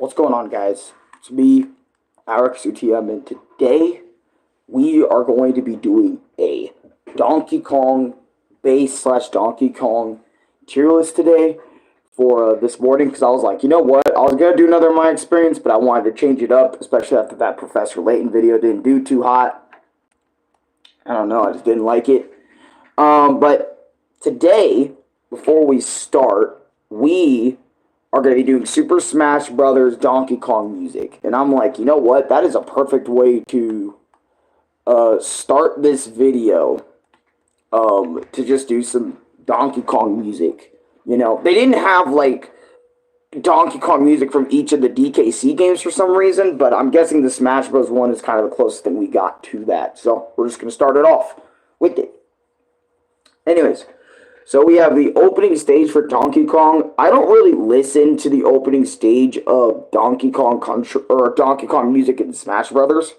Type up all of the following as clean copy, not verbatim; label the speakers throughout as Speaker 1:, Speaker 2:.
Speaker 1: What's going on, guys? It's me, Arekkusu, and today we are going to be doing a Donkey Kong base slash Donkey Kong tier list today for this morning because I was like, you know what? I was going to do another My Experience, but I wanted to change it up, especially after that Professor Layton video didn't do too hot. I don't know, I just didn't like it. But today, before we start, we are going to be doing Super Smash Brothers Donkey Kong music. And I'm like, you know what? That is a perfect way to start this video to just do some Donkey Kong music. You know, they didn't have, like, Donkey Kong music from each of the DKC games for some reason, but I'm guessing the Smash Bros. One is kind of the closest thing we got to that. So we're just going to start it off with it. Anyways, so we have the opening stage for Donkey Kong. I don't really listen to the opening stage of Donkey Kong Country or Donkey Kong music in Smash Brothers.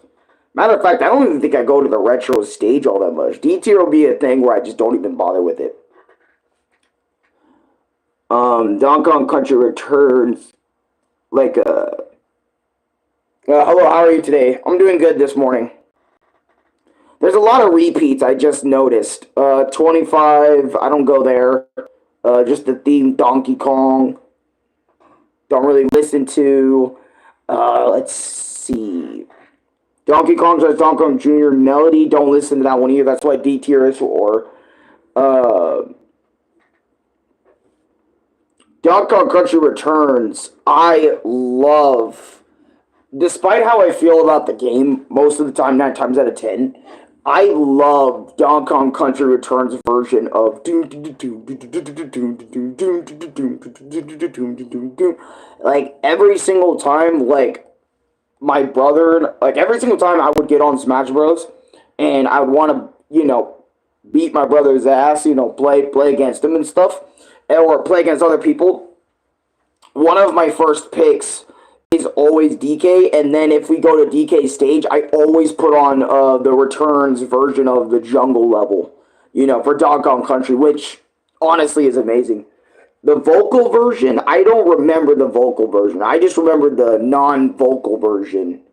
Speaker 1: Matter of fact, I don't even think I go to the retro stage all that much. D tier will be a thing where I just don't even bother with it. Donkey Kong Country Returns, like, hello, how are you today? I'm doing good this morning. There's a lot of repeats, I just noticed. 25, I don't go there. Just the theme, Donkey Kong. Don't really listen to. Let's see. Donkey Kong says Donkey Kong Jr. Melody. Don't listen to that one either. That's why D tier is for. Donkey Kong Country Returns, I love, despite how I feel about the game, most of the time, 9 times out of 10, I love Donkey Kong Country Returns version of like every single time, like my brother, like every single time I would get on Smash Bros. And I would want to, you know, beat my brother's ass, you know, play against him and stuff, or play against other people. One of my first picks is always DK, and then if we go to DK stage, I always put on the Returns version of the jungle level, you know, for Donkey Kong Country, which honestly is amazing. The vocal version, I don't remember the vocal version. I just remember the non-vocal version.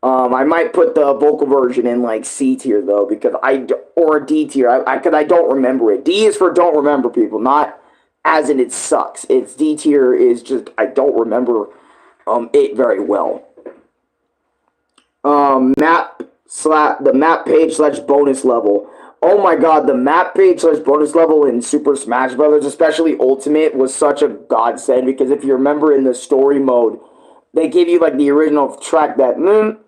Speaker 1: I might put the vocal version in like C tier though, because or D tier, because I don't remember it. D is for don't remember, people, not as in it sucks. It's D tier is just I don't remember it very well. The map page slash bonus level. Oh my god, the map page slash bonus level in Super Smash Brothers, especially Ultimate, was such a godsend, because if you remember in the story mode, they give you like the original track that and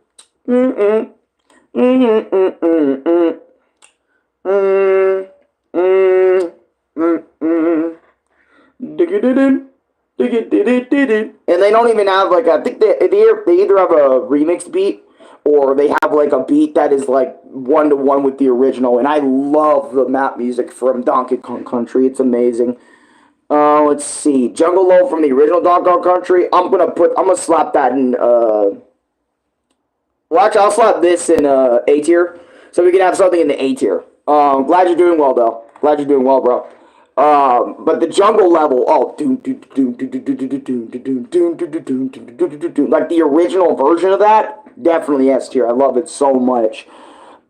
Speaker 1: they don't even have like I think they either have a remixed beat or they have like a beat that is like 1-to-1 with the original, and I love the map music from Donkey Kong Country. It's amazing. Let's see, Jungle Low from the original Donkey Kong Country. I'm gonna slap that in well, actually, I'll slap this in A tier, so we can have something in the A tier. Glad you're doing well though. Glad you're doing well, bro. But the jungle level, like the original version of that, definitely S tier. I love it so much.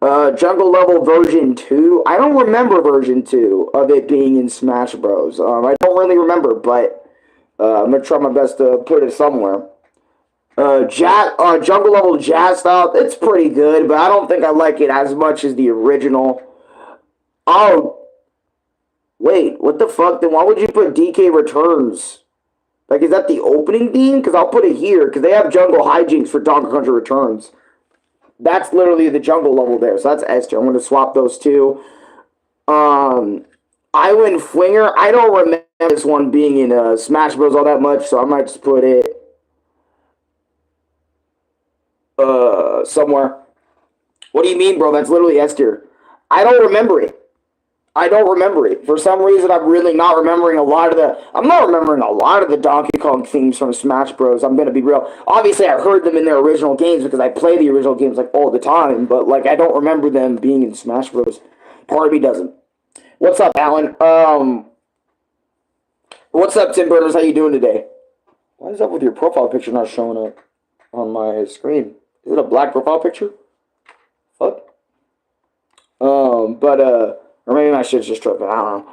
Speaker 1: Jungle level version 2, I don't remember version 2 of it being in Smash Bros. I don't really remember, but I'm gonna try my best to put it somewhere. Jungle level jazz style, it's pretty good, but I don't think I like it as much as the original. Oh. Wait, what the fuck? Then why would you put DK Returns? Like, is that the opening theme? Because I'll put it here, because they have Jungle Hijinks for Donkey Kong Country Returns. That's literally the jungle level there, so that's S tier. I'm going to swap those two. Island Flinger, I don't remember this one being in Smash Bros. All that much, so I might just put it somewhere. What do you mean, bro? That's literally S tier. I don't remember it. I don't remember it. For some reason, I'm really not remembering a lot of the... I'm not remembering a lot of the Donkey Kong themes from Smash Bros. I'm going to be real. Obviously, I heard them in their original games because I play the original games, like, all the time. But, like, I don't remember them being in Smash Bros. Part of me doesn't. What's up, Alan? What's up, Tim Burners? How you doing today? What is up with your profile picture not showing up on my screen? Is it a black profile picture? Fuck. Or maybe my shit's just tripping. I don't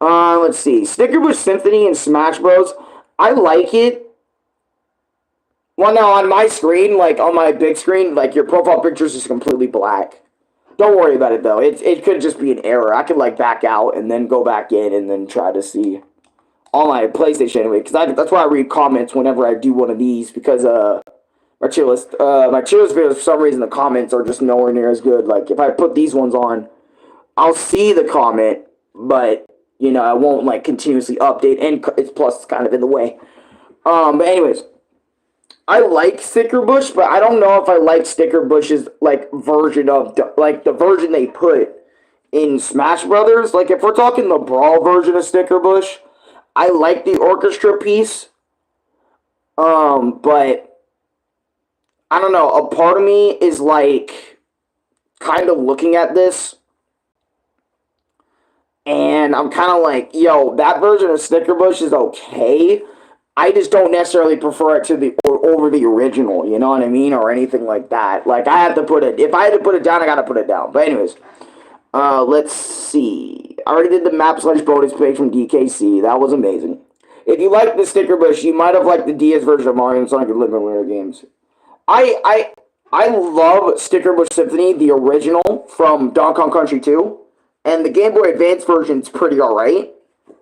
Speaker 1: know. Let's see. Snickerbush Symphony and Smash Bros. I like it. Well, no, on my screen, like on my big screen, like your profile picture is just completely black. Don't worry about it though. It could just be an error. I could like back out and then go back in and then try to see on my PlayStation anyway. Because that's why I read comments whenever I do one of these because my Tierlist videos for some reason the comments are just nowhere near as good. Like if I put these ones on, I'll see the comment, but you know I won't like continuously update, and it's kind of in the way. But anyways. I like Stickerbush, but I don't know if I like Stickerbush's like version of like the version they put in Smash Brothers. Like if we're talking the Brawl version of Stickerbush, I like the orchestra piece. But I don't know. A part of me is like kind of looking at this, and I'm kind of like, yo, that version of Stickerbush is okay. I just don't necessarily prefer it to the over the original, you know what I mean, or anything like that. Like I have to put it. If I had to put it down, I gotta put it down. But anyways, let's see. I already did the map / bonus page from DKC. That was amazing. If you like the Stickerbush, you might have liked the DS version of Mario and Sonic Living Winter games. I love Stickerbush Symphony, the original from Donkey Kong Country 2, and the Game Boy Advance version's pretty alright.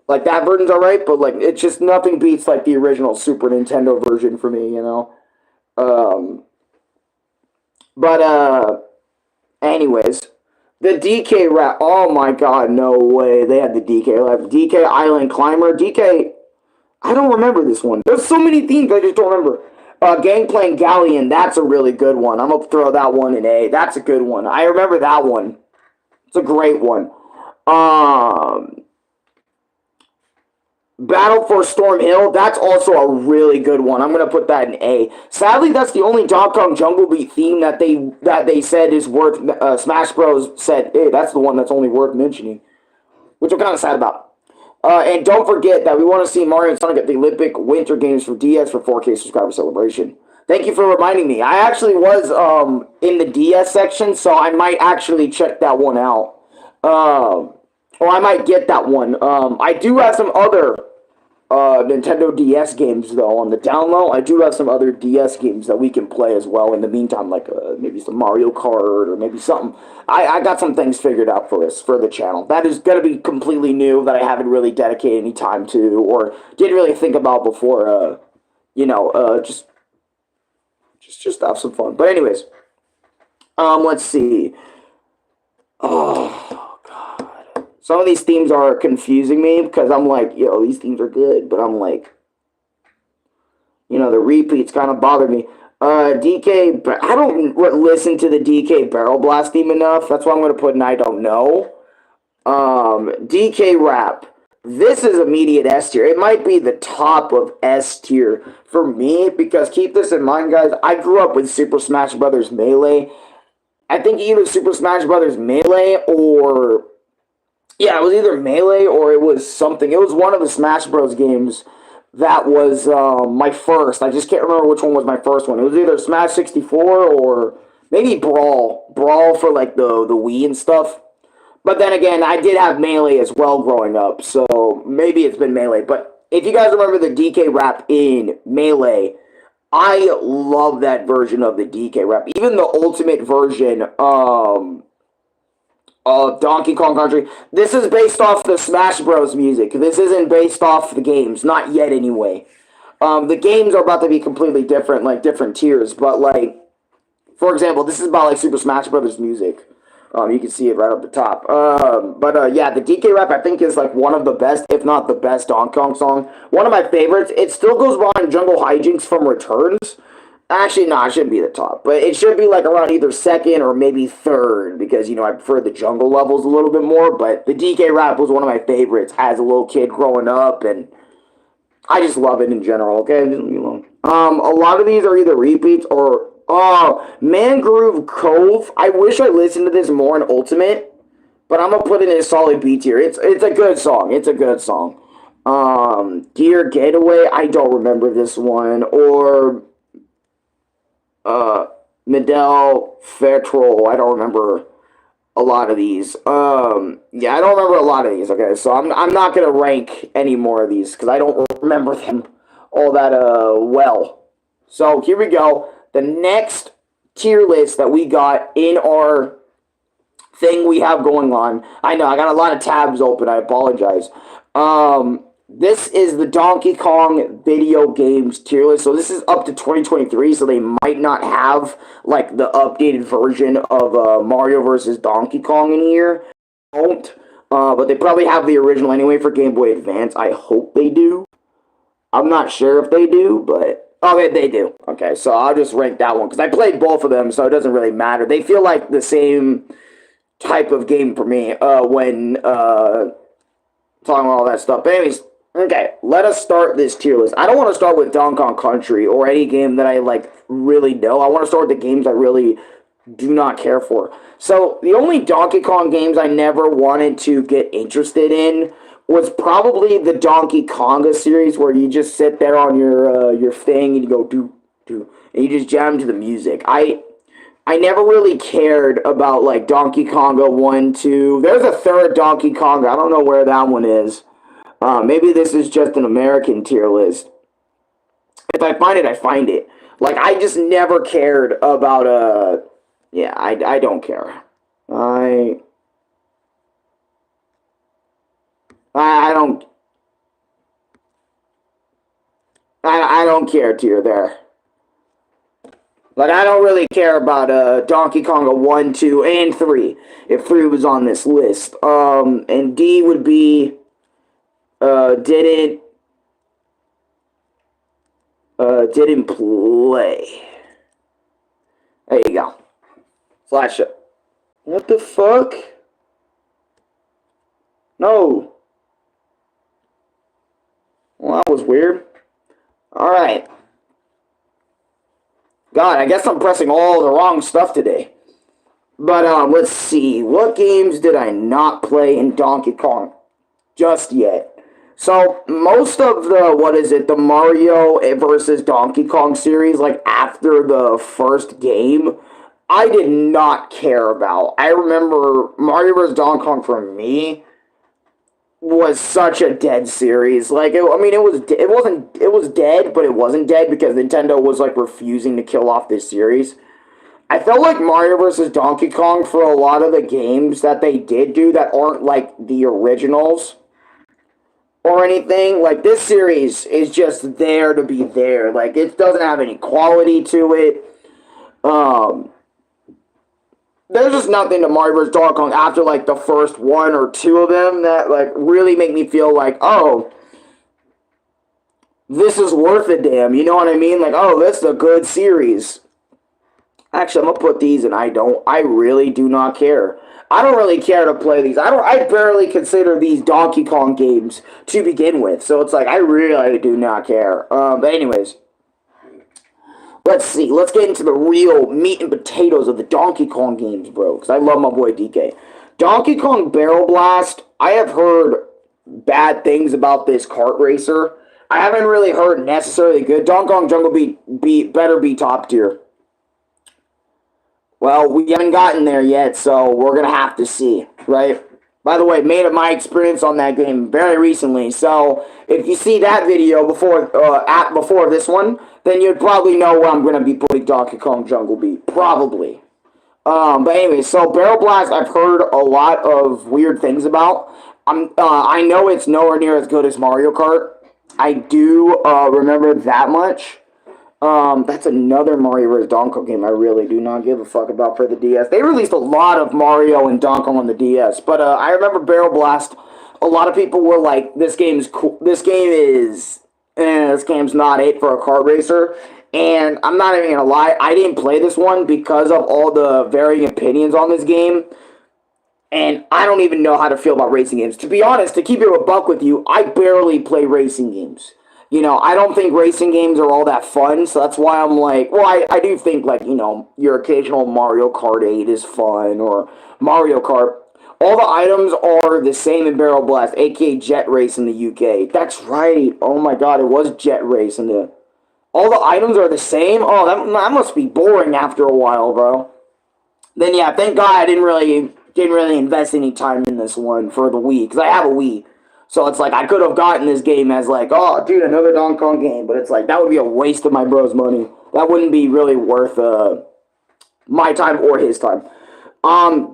Speaker 1: Like, that version's alright, but, like, it's just nothing beats, like, the original Super Nintendo version for me, you know? Anyways, the DK rap, oh my god, no way, they had the DK rap. DK Island Climber, DK, I don't remember this one. There's so many themes, I just don't remember. Gangplank Galleon, that's a really good one. I'm gonna throw that one in A. That's a good one. I remember that one. It's a great one. Battle for Storm Hill, that's also a really good one. I'm gonna put that in A. Sadly, that's the only Donkey Kong Jungle Beat theme that they said is worth. Smash Bros. Said, hey, that's the one that's only worth mentioning, which I'm kind of sad about. And don't forget that we want to see Mario and Sonic at the Olympic Winter Games for DS for 4K subscriber celebration. Thank you for reminding me. I actually was in the DS section, so I might actually check that one out. Or I might get that one. I do have some other Nintendo DS games, though, on the down low. I do have some other DS games that we can play as well in the meantime, like maybe some Mario Kart or maybe something. I got some things figured out for us, for the channel. That is going to be completely new that I haven't really dedicated any time to or didn't really think about before, just have some fun. But anyways, let's see. Oh, God. Some of these themes are confusing me because I'm like, yo, these themes are good, but I'm like, the repeats kind of bother me. DK, I don't listen to the DK Barrel Blast theme enough. That's why I'm going to put in I don't know. DK Rap. This is immediate S tier. It might be the top of S tier for me because keep this in mind, guys. I grew up with Super Smash Bros. Melee. I think either Super Smash Bros. Melee or... yeah, it was either Melee or it was something. It was one of the Smash Bros. Games that was my first. I just can't remember which one was my first one. It was either Smash 64 or maybe Brawl. Brawl for like the Wii and stuff. But then again, I did have Melee as well growing up, so maybe it's been Melee. But if you guys remember the DK Rap in Melee, I love that version of the DK Rap. Even the ultimate version of Donkey Kong Country. This is based off the Smash Bros. Music. This isn't based off the games. Not yet, anyway. The games are about to be completely different, like different tiers. But, like, for example, this is about, like, Super Smash Bros. Music. You can see it right up the top. Yeah, the DK Rap, I think, is, like, one of the best, if not the best Donkey Kong song. One of my favorites. It still goes behind Jungle Hijinks from Returns. Actually, no, it shouldn't be the top. But it should be, like, around either second or maybe third. Because, I prefer the jungle levels a little bit more. But the DK Rap was one of my favorites as a little kid growing up. And I just love it in general, okay? Just leave me alone. A lot of these are either repeats or... Mangrove Cove. I wish I listened to this more in Ultimate. But I'm going to put it in a solid B tier. It's a good song. It's a good song. Deer Getaway, I don't remember this one. Or Medell Fairtroll, I don't remember a lot of these. Yeah, I don't remember a lot of these. Okay, so I'm not gonna rank any more of these because I don't remember them all that well. So here we go. The next tier list that we got in our thing we have going on. I know I got a lot of tabs open. I apologize. This is the Donkey Kong video games tier list. So this is up to 2023. So they might not have like the updated version of Mario versus Donkey Kong in here. Don't. But they probably have the original anyway for Game Boy Advance. I hope they do. I'm not sure if they do, but oh, they do. Okay, so I'll just rank that one because I played both of them, so it doesn't really matter. They feel like the same type of game for me when talking about all that stuff. But anyways, okay, let us start this tier list. I don't want to start with Donkey Kong Country or any game that I like really know. I want to start with the games I really do not care for. So the only Donkey Kong games I never wanted to get interested in was probably the Donkey Konga series, where you just sit there on your thing and you go do do, and you just jam to the music. I never really cared about like Donkey Konga 1, 2. There's a third Donkey Konga. I don't know where that one is. Maybe this is just an American tier list. If I find it, I find it. Like I just never cared about yeah, I don't care. I don't I don't care tier there. Like I don't really care about Donkey Konga 1, 2, and 3 if 3 was on this list. And D would be didn't play. There you go. Flash it. What the fuck? No. Well, that was weird. Alright. God, I guess I'm pressing all the wrong stuff today. But, let's see. What games did I not play in Donkey Kong just yet? So, most of the Mario versus Donkey Kong series, like, after the first game, I did not care about. I remember Mario vs. Donkey Kong for me was such a dead series. Like, it was dead, but it wasn't dead because Nintendo was, like, refusing to kill off this series. I felt like Mario vs. Donkey Kong for a lot of the games that they did do that aren't, like, the originals or anything. Like, this series is just there to be there. Like, it doesn't have any quality to it. There's just nothing to Mario vs. Donkey Kong after, like, the first 1 or 2 of them that, like, really make me feel like, oh, this is worth a damn. You know what I mean? Like, oh, this is a good series. Actually, I'm gonna put these, and I really do not care. I don't really care to play these. I barely consider these Donkey Kong games to begin with. So it's like, I really do not care. But anyways. Let's see. Let's get into the real meat and potatoes of the Donkey Kong games, bro. Because I love my boy DK. Donkey Kong Barrel Blast. I have heard bad things about this kart racer. I haven't really heard necessarily good. Donkey Kong Jungle Beat better be top tier. Well, we haven't gotten there yet, so we're going to have to see, right? By the way, made my experience on that game very recently. So if you see that video before this one, then you'd probably know where I'm going to be putting Donkey Kong Jungle Beat. Probably. But anyway, so Barrel Blast, I've heard a lot of weird things about. I know it's nowhere near as good as Mario Kart. I do remember that much. That's another Mario vs. Donkey Kong game I really do not give a fuck about for the DS. They released a lot of Mario and Donkey Kong on the DS, but I remember Barrel Blast. A lot of people were like, "This game's cool. This game's not it for a kart racer." And I'm not even gonna lie, I didn't play this one because of all the varying opinions on this game. And I don't even know how to feel about racing games. To be honest, to keep it a buck with you, I barely play racing games. You know, I don't think racing games are all that fun, so that's why I'm like, well, I do think, like, you know, your occasional Mario Kart 8 is fun, or Mario Kart. All the items are the same in Barrel Blast, aka Jet Race in the UK. That's right. Oh my god, it was Jet Race in the... All the items are the same? Oh, that must be boring after a while, bro. Then yeah, thank God I didn't really invest any time in this one for the Wii, because I have a Wii. So it's like, I could have gotten this game as like, oh, dude, another Donkey Kong game. But it's like, that would be a waste of my bro's money. That wouldn't be really worth my time or his time.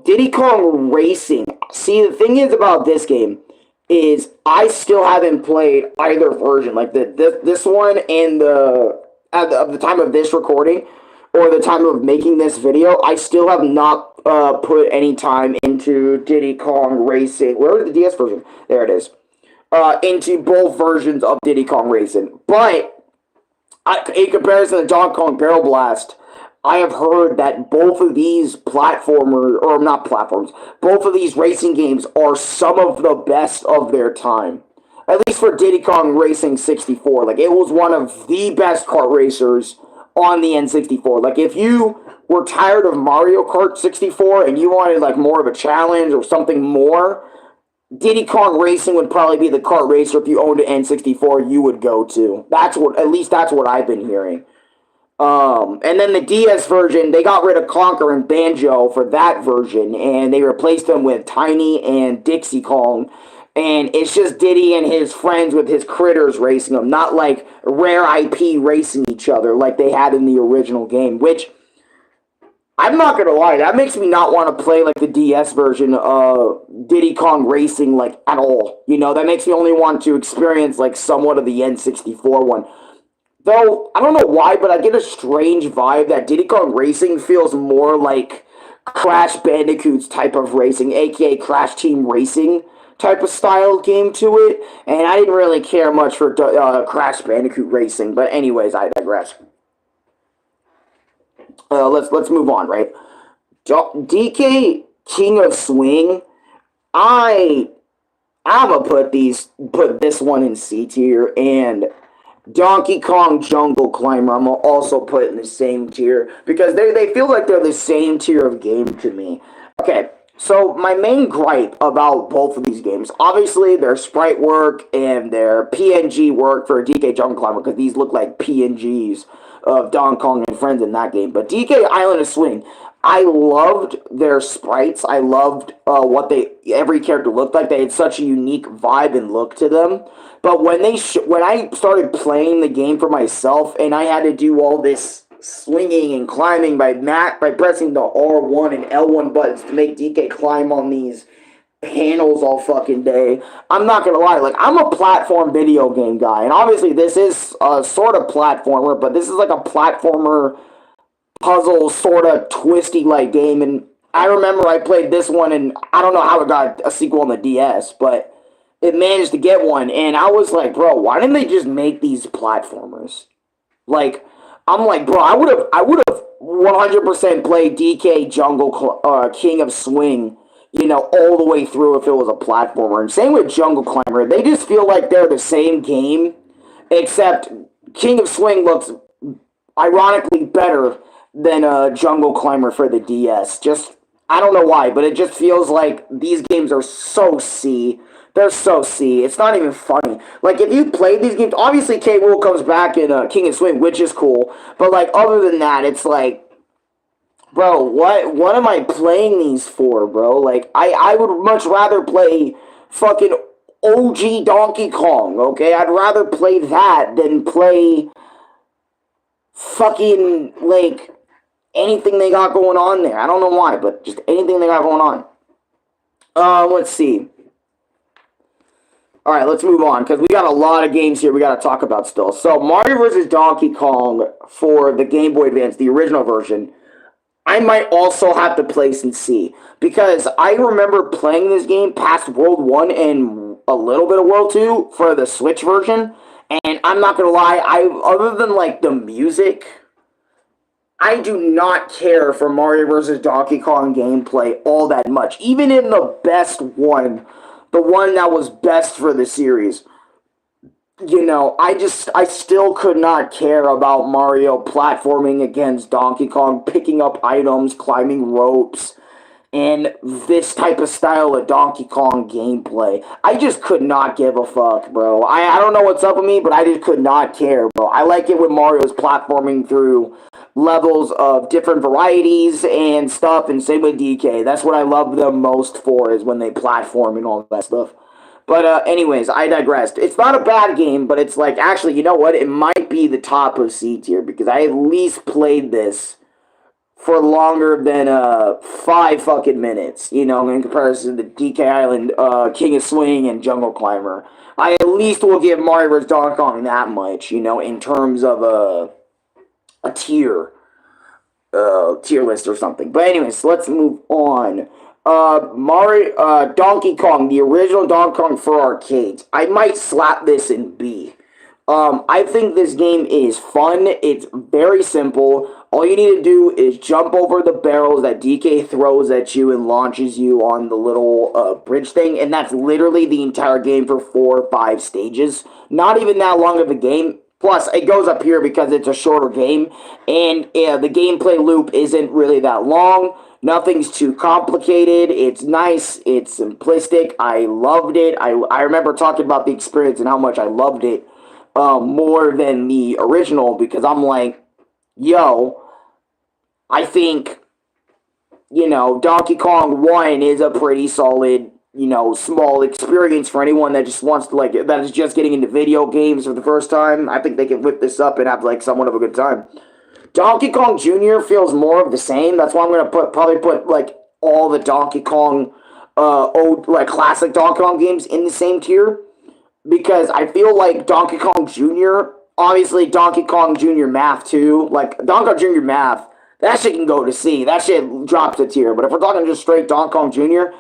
Speaker 1: Diddy Kong Racing. See, the thing is about this game is I still haven't played either version. Like, this one and at the time of this recording, or the time of making this video, I still have not put any time into Diddy Kong Racing. Where is the DS version? There it is. Into both versions of Diddy Kong Racing. But, in comparison to Donkey Kong Barrel Blast, I have heard that both of these both of these racing games are some of the best of their time. At least for Diddy Kong Racing 64. Like, it was one of the best kart racers on the N64. Like, if you were tired of Mario Kart 64 and you wanted, like, more of a challenge or something more, Diddy Kong Racing would probably be the kart racer if you owned an N64 you would go to. At least that's what I've been hearing. And then the DS version, they got rid of Conker and Banjo for that version, and they replaced them with Tiny and Dixie Kong. And it's just Diddy and his friends with his critters racing them, not like Rare IP racing each other like they had in the original game, which, I'm not gonna lie, that makes me not want to play like the DS version of Diddy Kong Racing like at all. You know, that makes me only want to experience like somewhat of the N64 one. Though, I don't know why, but I get a strange vibe that Diddy Kong Racing feels more like Crash Bandicoot's type of racing, aka Crash Team Racing type of style game to it, and I didn't really care much for Crash Bandicoot Racing, but anyways, I digress. Let's move on, right? DK King of Swing, I'm gonna put this one in C tier, and Donkey Kong Jungle Climber I'm gonna also put in the same tier, because they feel like they're the same tier of game to me. Okay, so my main gripe about both of these games, obviously their sprite work and their PNG work for DK Jungle Climber, because these look like PNGs of Donkey Kong and friends in that game. But DK Island of Swing, I loved their sprites. I loved what every character looked like. They had such a unique vibe and look to them. But when I started playing the game for myself, and I had to do all this swinging and climbing by pressing the R1 and L1 buttons to make DK climb on these panels all fucking day, I'm not gonna lie, like, I'm a platform video game guy, and obviously this is a sort of platformer, but this is like a platformer puzzle sort of twisty like game. And I remember I played this one, and I don't know how it got a sequel on the DS, but it managed to get one, and I was like, bro, why didn't they just make these platformers? Like, I'm like, bro, I would have 100% played DK Jungle King of Swing, you know, all the way through if it was a platformer. And same with Jungle Climber. They just feel like they're the same game, except King of Swing looks ironically better than Jungle Climber for the DS. Just, I don't know why, but it just feels like these games are so C. They're so C. It's not even funny. Like, if you played these games, obviously K. Rool comes back in King of Swing, which is cool. But, like, other than that, it's like, bro, what am I playing these for, bro? Like, I would much rather play fucking OG Donkey Kong, okay? I'd rather play that than play fucking, like, anything they got going on there. I don't know why, but just anything they got going on. Let's see. Alright, let's move on, because we got a lot of games here we got to talk about still. So, Mario vs. Donkey Kong for the Game Boy Advance, the original version, I might also have to place in C, because I remember playing this game past World 1 and a little bit of World 2 for the Switch version, and I'm not gonna lie, other than, like, the music, I do not care for Mario vs. Donkey Kong gameplay all that much. Even in the best one, the one that was best for the series, you know, I still could not care about Mario platforming against Donkey Kong, picking up items, climbing ropes, and this type of style of Donkey Kong gameplay. I just could not give a fuck, bro. I don't know what's up with me, but I just could not care, bro. I like it when Mario's platforming through levels of different varieties and stuff, and same with DK. That's what I love them most for, is when they platform and all that stuff. But anyways, I digressed. It's not a bad game, but it's like, actually, you know what? It might be the top of C tier, because I at least played this for longer than 5 fucking minutes, in comparison to DK Island, King of Swing, and Jungle Climber. I at least will give Mario vs. Donkey Kong that much, in terms of a tier list or something. But anyways, let's move on. Donkey Kong, the original Donkey Kong for arcades. I might slap this in B. I think this game is fun. It's very simple. All you need to do is jump over the barrels that DK throws at you and launches you on the little bridge thing, and that's literally the entire game for 4 or 5 stages. Not even that long of a game. Plus, it goes up here because it's a shorter game, and the gameplay loop isn't really that long. Nothing's too complicated. It's nice. It's simplistic. I loved it. I remember talking about the experience and how much I loved it more than the original, because I'm like, yo, I think, Donkey Kong 1 is a pretty solid, small experience for anyone that just wants to, that is just getting into video games for the first time. I think they can whip this up and have, somewhat of a good time. Donkey Kong Jr. feels more of the same. That's why I'm going to probably put all the Donkey Kong, classic Donkey Kong games in the same tier. Because I feel like Donkey Kong Jr., obviously Donkey Kong Jr. Math too, Donkey Kong Jr. Math, that shit can go to C. That shit drops a tier. But if we're talking just straight Donkey Kong Jr.,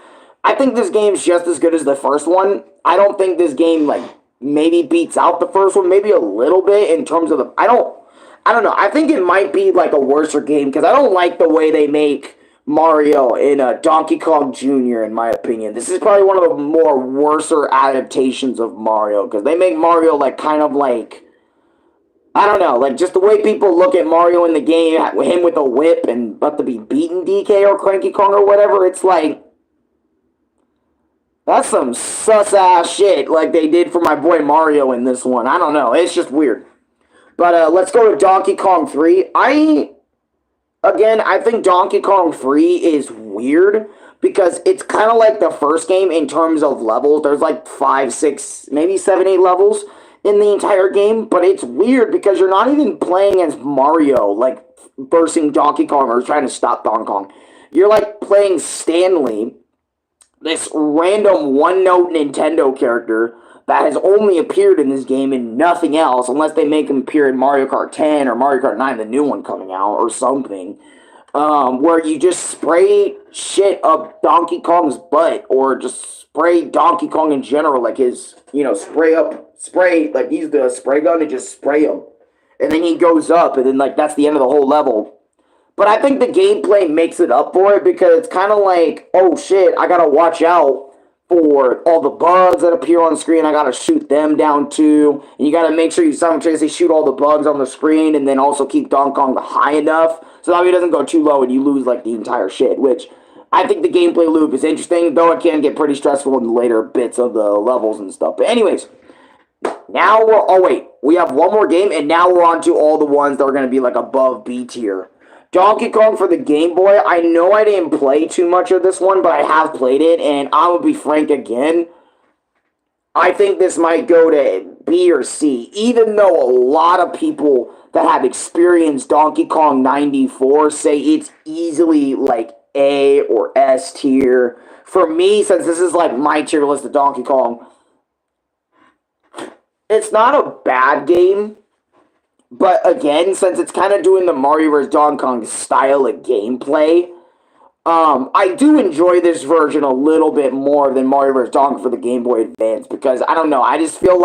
Speaker 1: I think this game's just as good as the first one. I don't think this game, maybe beats out the first one, maybe a little bit in terms of the... I don't know. I think it might be, a worser game, because I don't like the way they make Mario in Donkey Kong Jr., in my opinion. This is probably one of the more worser adaptations of Mario, because they make Mario I don't know, just the way people look at Mario in the game, him with a whip and about to be beaten DK or Cranky Kong or whatever, it's that's some sus-ass shit they did for my boy Mario in this one. I don't know, it's just weird. But let's go to Donkey Kong 3. I think Donkey Kong 3 is weird because it's kind of like the first game in terms of levels. There's 5, 6, maybe 7, 8 levels in the entire game, but it's weird because you're not even playing as Mario, versing Donkey Kong or trying to stop Donkey Kong. You're playing Stanley, this random one-note Nintendo character that has only appeared in this game and nothing else, unless they make him appear in Mario Kart 10 or Mario Kart 9, the new one coming out, or something, where you just spray shit up Donkey Kong's butt, or just spray Donkey Kong in general, his, spray, use the spray gun and just spray him. And then he goes up, and then, that's the end of the whole level. But I think the gameplay makes it up for it, because it's kind of oh shit, I gotta watch out for all the bugs that appear on the screen. I gotta shoot them down too. And you gotta make sure you simultaneously shoot all the bugs on the screen, and then also keep Donkey Kong high enough so that he doesn't go too low and you lose the entire shit, which I think the gameplay loop is interesting, though it can get pretty stressful in the later bits of the levels and stuff. But anyways, now we have one more game, and now we're on to all the ones that are going to be above B tier. Donkey Kong for the Game Boy. I know I didn't play too much of this one, but I have played it, and I will be frank again. I think this might go to B or C, even though a lot of people that have experienced Donkey Kong 94 say it's easily A or S tier. For me, since this is my tier list of Donkey Kong, it's not a bad game. But again, since it's kind of doing the Mario vs. Donkey Kong style of gameplay, I do enjoy this version a little bit more than Mario vs. Donkey Kong for the Game Boy Advance, because, I don't know, I just feel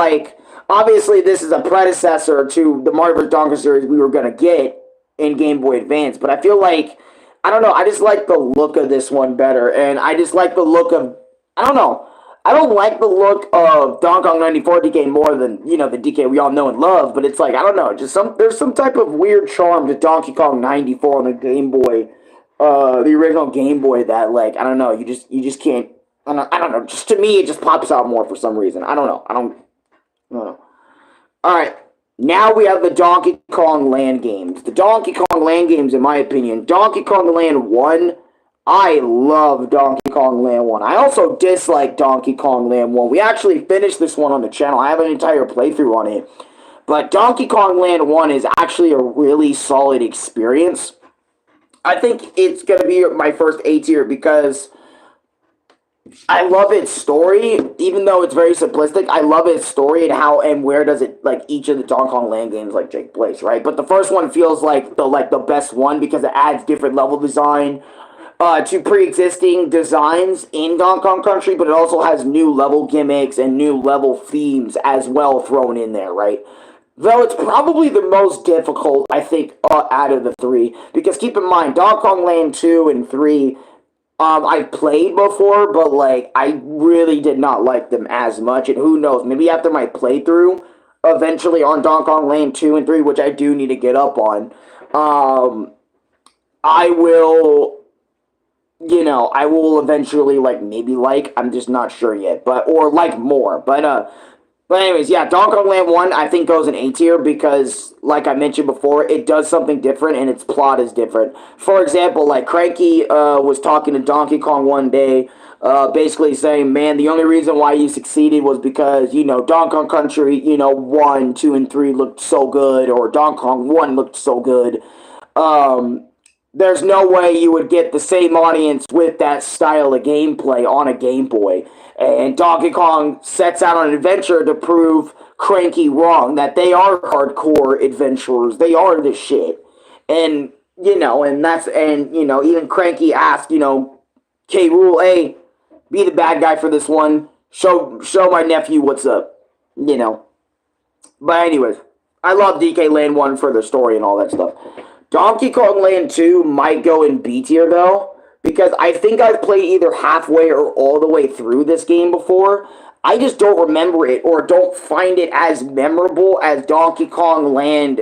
Speaker 1: obviously this is a predecessor to the Mario vs. Donkey Kong series we were going to get in Game Boy Advance, but I feel I don't know, I just like the look of this one better, and I just like the look of, I don't know, I don't like the look of Donkey Kong 94 DK more than, the DK we all know and love, but it's I don't know, there's some type of weird charm to Donkey Kong 94 on the Game Boy the original Game Boy that, like, I don't know, you just can't. I don't know. Just to me, it just pops out more for some reason. I don't know. I don't know. All right. Now we have the Donkey Kong Land games. The Donkey Kong Land games, in my opinion, Donkey Kong Land 1, I love Donkey Kong Land 1. I also dislike Donkey Kong Land 1. We actually finished this one on the channel. I have an entire playthrough on it. But Donkey Kong Land 1 is actually a really solid experience. I think it's going to be my first A tier because I love its story, even though it's very simplistic. I love its story and how and where does it, like, each of the Donkey Kong Land games like take place, right? But the first one feels like the best one because it adds different level design to pre-existing designs in Donkey Kong Country, but it also has new level gimmicks and new level themes as well thrown in there, right? Though it's probably the most difficult, I think, out of the three. Because keep in mind, Donkey Kong Land 2 and 3, I've played before, but, like, I really did not like them as much. And who knows, maybe after my playthrough, eventually on Donkey Kong Land 2 and 3, which I do need to get up on, I will, I will eventually, like, maybe like, I'm just not sure yet, but, or like more. But anyways, yeah, Donkey Kong Land 1, I think, goes in A tier because, like I mentioned before, it does something different and its plot is different. For example, like, Cranky was talking to Donkey Kong one day, basically saying, man, the only reason why you succeeded was because, Donkey Kong Country, 1, 2, and 3 looked so good, or Donkey Kong 1 looked so good. There's no way you would get the same audience with that style of gameplay on a Game Boy. And Donkey Kong sets out on an adventure to prove Cranky wrong, that they are hardcore adventurers. They are the shit. And, even Cranky asked, K. Rool, hey, be the bad guy for this one. Show my nephew what's up, But anyways, I love DK Land 1 for the story and all that stuff. Donkey Kong Land 2 might go in B tier, though, because I think I've played either halfway or all the way through this game before. I just don't remember it or don't find it as memorable as Donkey Kong Land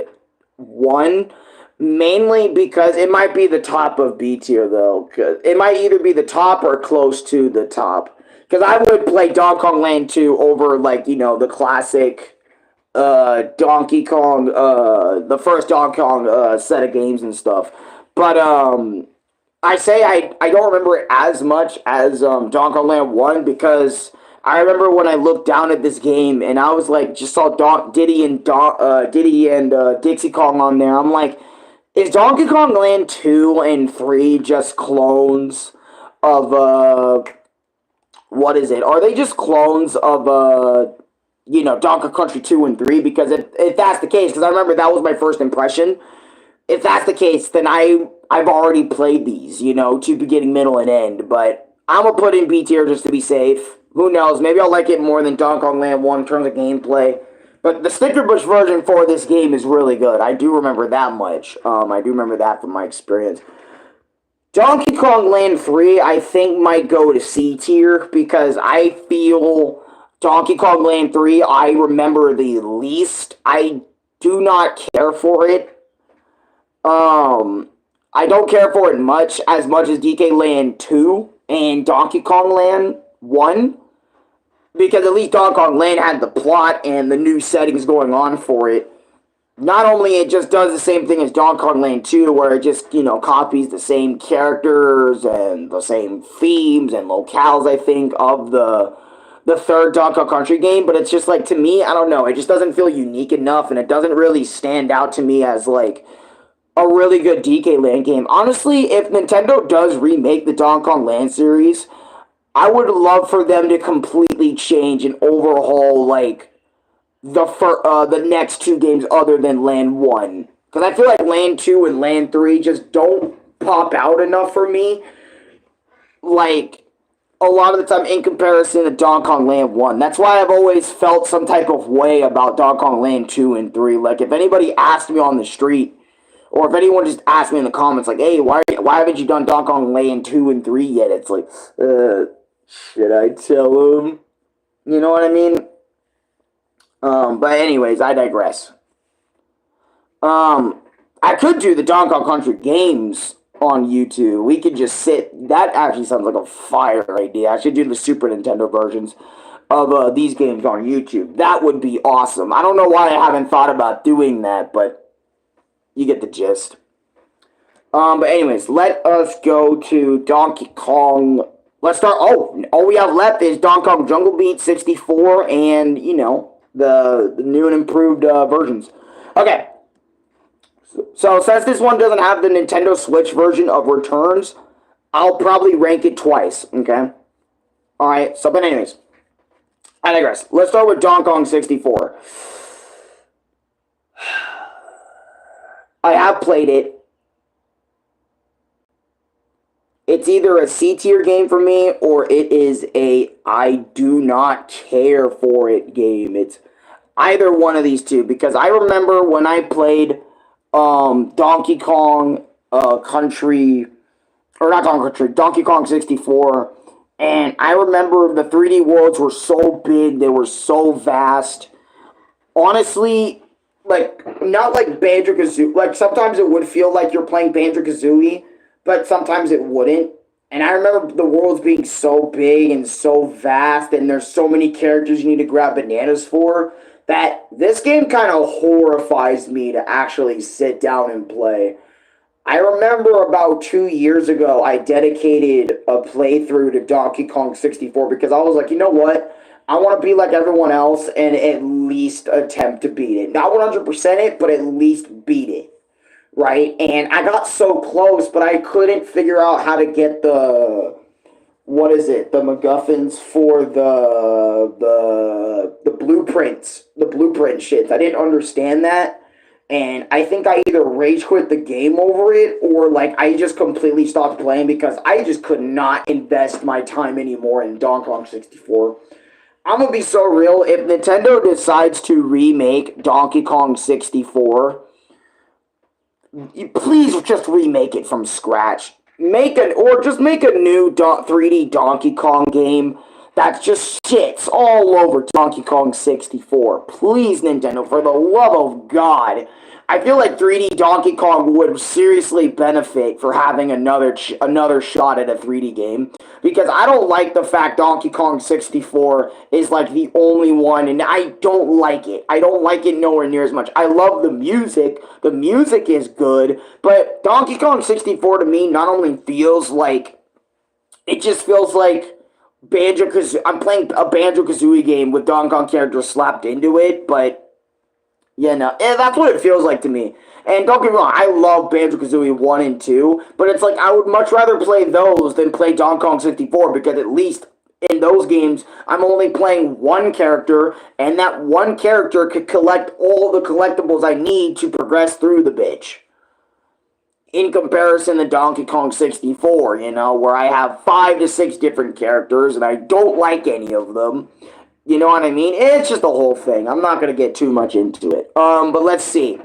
Speaker 1: 1, mainly because it might be the top of B tier, though. Cause it might either be the top or close to the top. Because I would play Donkey Kong Land 2 over, like, the classic Donkey Kong, the first Donkey Kong set of games and stuff. But I say I don't remember it as much as Donkey Kong Land 1 because I remember when I looked down at this game and I was like, just saw Diddy and Dixie Kong on there. I'm like, is Donkey Kong Land 2 and 3 just clones of what is it? Are they just clones of Donkey Country 2 and 3, because if that's the case, because I remember that was my first impression, if that's the case, then I've already played these, to beginning, middle, and end, but I'm going to put in B tier just to be safe. Who knows, maybe I'll like it more than Donkey Kong Land 1 in terms of gameplay, but the Snickerbush version for this game is really good. I do remember that much. I do remember that from my experience. Donkey Kong Land 3, I think, might go to C tier, because I feel Donkey Kong Land 3, I remember the least. I do not care for it. I don't care for it as much as DK Land 2 and Donkey Kong Land 1. Because at least Donkey Kong Land had the plot and the new settings going on for it. Not only it just does the same thing as Donkey Kong Land 2, where it just, copies the same characters and the same themes and locales, I think, of the third Donkey Kong Country game, but it's just, like, to me, I don't know, it just doesn't feel unique enough, and it doesn't really stand out to me as, like, a really good DK Land game. Honestly, if Nintendo does remake the Donkey Kong Land series, I would love for them to completely change and overhaul, like, the next two games other than Land 1. Because I feel like Land 2 and Land 3 just don't pop out enough for me. Like, a lot of the time in comparison to Donkey Kong Land 1. That's why I've always felt some type of way about Donkey Kong Land 2 and 3. Like, if anybody asked me on the street, or if anyone just asked me in the comments, like, hey, why haven't you done Donkey Kong Land 2 and 3 yet? It's like, should I tell them? You know what I mean? But anyways, I digress. I could do the Donkey Kong Country games on YouTube. We could just sit. That actually sounds like a fire idea. I should do the Super Nintendo versions of these games on YouTube. That would be awesome. I don't know why I haven't thought about doing that, but you get the gist. But anyways, let us go to Donkey Kong. Let's start. Oh, all we have left is Donkey Kong Jungle Beat 64 and, the new and improved versions. Okay. So since this one doesn't have the Nintendo Switch version of Returns, I'll probably rank it twice, okay? Alright, so but anyways, I digress. Let's start with Donkey Kong 64. I have played it. It's either a C tier game for me or it is a I do not care for it game. It's either one of these two because I remember when I played Donkey Kong Country, or not Donkey Country, Donkey Kong 64, and I remember the 3D worlds were so big, they were so vast. Honestly, like, not like Banjo-Kazooie, like, sometimes it would feel like you're playing Banjo-Kazooie, but sometimes it wouldn't. And I remember the worlds being so big and so vast, and there's so many characters you need to grab bananas for, that this game kind of horrifies me to actually sit down and play. I remember about 2 years ago, I dedicated a playthrough to Donkey Kong 64 because I was like, you know what? I want to be like everyone else and at least attempt to beat it. Not 100% it, but at least beat it. Right? And I got so close, but I couldn't figure out how to get the MacGuffins for the blueprints, the blueprint shits. I didn't understand that, and I think I either rage quit the game over it, or like I just completely stopped playing because I just could not invest my time anymore in Donkey Kong 64. I'm gonna be so real, if Nintendo decides to remake Donkey Kong 64, please just remake it from scratch. Just make a new 3D Donkey Kong game that just shits all over Donkey Kong 64. Please, Nintendo, for the love of God. I feel like 3D Donkey Kong would seriously benefit for having another shot at a 3D game. Because I don't like the fact Donkey Kong 64 is like the only one, and I don't like it. I don't like it nowhere near as much. I love the music. The music is good. But Donkey Kong 64 to me not only feels like... It just feels like Banjo-Kazooie... I'm playing a Banjo-Kazooie game with Donkey Kong characters slapped into it, but... that's what it feels like to me. And don't get me wrong, I love Banjo-Kazooie 1 and 2, but it's like I would much rather play those than play Donkey Kong 64, because at least in those games, I'm only playing one character, and that one character could collect all the collectibles I need to progress through the bitch. In comparison to Donkey Kong 64, where I have 5 to 6 different characters, and I don't like any of them. You know what I mean? It's just the whole thing. I'm not going to get too much into it. But let's see.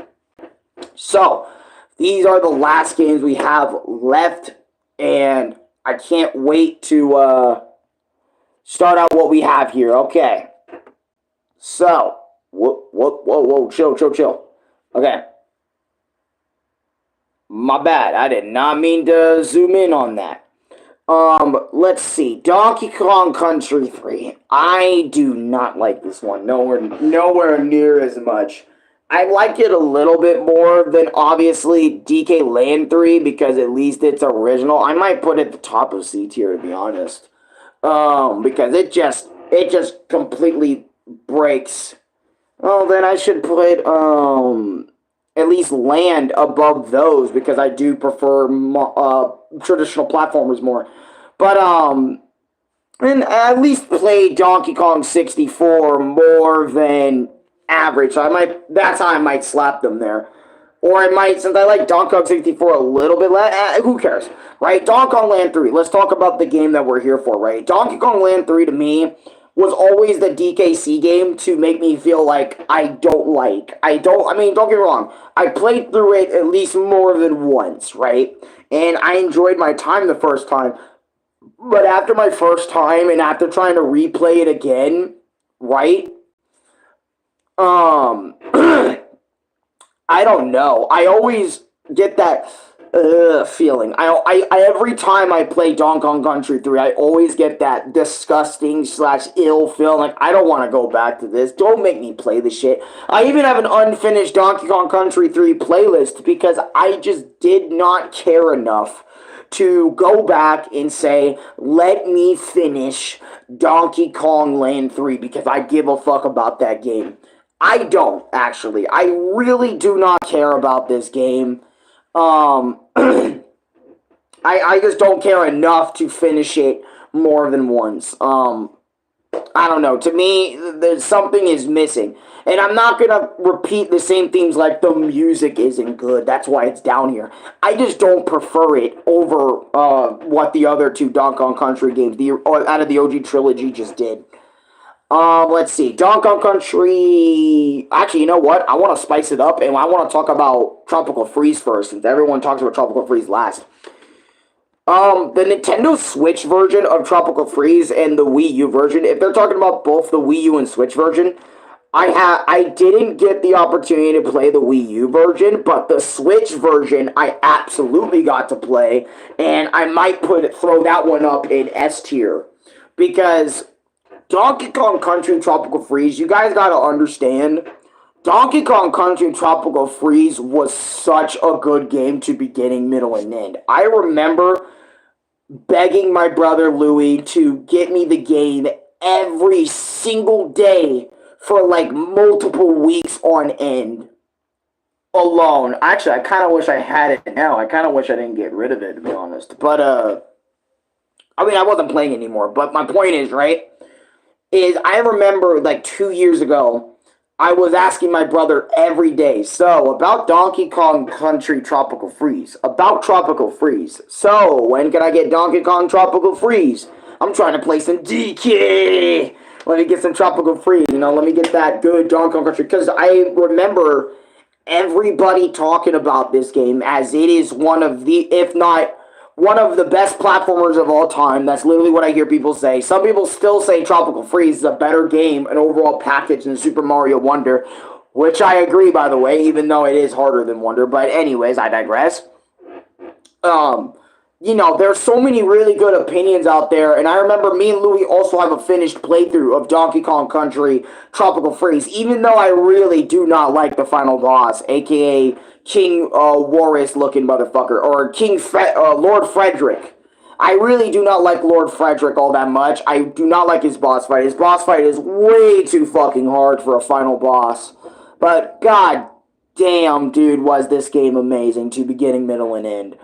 Speaker 1: So, these are the last games we have left, and I can't wait to start out what we have here. Okay. So, whoa, chill. Okay. My bad. I did not mean to zoom in on that. Let's see. Donkey Kong Country 3. I do not like this one. Nowhere near as much. I like it a little bit more than, obviously, DK Land 3, because at least it's original. I might put it at the top of C tier, to be honest. Because it just completely breaks. Oh, then I should put, at least Land above those, because I do prefer traditional platformers more. But and I at least play Donkey Kong 64 more than average. So that's how I might slap them there. Or I might, since I like Donkey Kong 64 a little bit less, who cares, right? Donkey Kong Land 3. Let's talk about the game that we're here for, right? Donkey Kong Land 3 to me was always the DKC game to make me feel like don't get me wrong. I played through it at least more than once, right? And I enjoyed my time the first time. But after my first time, and after trying to replay it again, right? I don't know. I always get that feeling. Every time I play Donkey Kong Country 3, I always get that disgusting slash ill feeling. Like, I don't want to go back to this. Don't make me play this shit. I even have an unfinished Donkey Kong Country 3 playlist because I just did not care enough to go back and say, let me finish Donkey Kong Land 3 because I give a fuck about that game. I don't, actually. I really do not care about this game. I just don't care enough to finish it more than once. I don't know. To me, there's something is missing. And I'm not going to repeat the same themes like the music isn't good. That's why it's down here. I just don't prefer it over what the other two Donkey Kong Country games out of the OG trilogy just did. Let's see. Donkey Kong Country... Actually, you know what? I want to spice it up, and I want to talk about Tropical Freeze first, since everyone talks about Tropical Freeze last. The Nintendo Switch version of Tropical Freeze and the Wii U version, if they're talking about both the Wii U and Switch version, I didn't get the opportunity to play the Wii U version, but the Switch version I absolutely got to play, and I might throw that one up in S tier, because Donkey Kong Country Tropical Freeze, you guys gotta understand, Donkey Kong Country Tropical Freeze was such a good game to beginning, middle, and end. I remember begging my brother Louie to get me the game every single day for like multiple weeks on end alone. Actually, I kind of wish I had it now. I kind of wish I didn't get rid of it, to be honest. But, I mean, I wasn't playing anymore. But my point is, right, is I remember like 2 years ago, I was asking my brother every day, so, about Donkey Kong Country Tropical Freeze. About Tropical Freeze. So, when can I get Donkey Kong Tropical Freeze? I'm trying to play some DK. Let me get some Tropical Freeze, let me get that good Donkey Kong Country. Because I remember everybody talking about this game as it is one of the, if not one of the best platformers of all time. That's literally what I hear people say. Some people still say Tropical Freeze is a better game, an overall package than Super Mario Wonder, which I agree, by the way, even though it is harder than Wonder. But anyways, I digress. There's so many really good opinions out there, and I remember me and Louie also have a finished playthrough of Donkey Kong Country Tropical Freeze, even though I really do not like the final boss, aka King Warris-looking motherfucker, or Lord Frederick. I really do not like Lord Frederick all that much. I do not like his boss fight. His boss fight is way too fucking hard for a final boss. But god damn, dude, was this game amazing to beginning, middle, and end.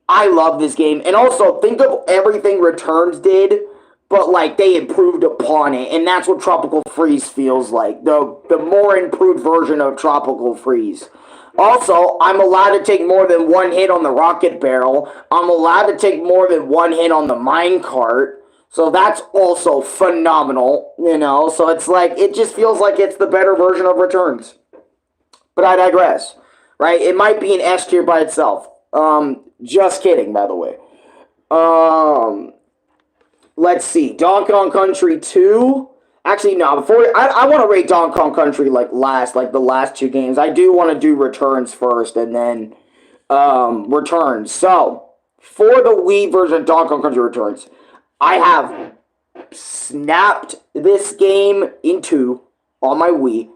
Speaker 1: I love this game. And also, think of everything Returns did, but, like, they improved upon it. And that's what Tropical Freeze feels like. The more improved version of Tropical Freeze. Also, I'm allowed to take more than one hit on the rocket barrel. I'm allowed to take more than one hit on the minecart. So that's also phenomenal, So it's like, it just feels like it's the better version of Returns. But I digress, right? It might be an S tier by itself. Just kidding, by the way. Let's see. Donkey Kong Country 2. Actually, no. I want to rate Donkey Kong Country like the last two games. I do want to do Returns first, and then Returns. So, for the Wii version of Donkey Kong Country Returns, I have snapped this game in two on my Wii.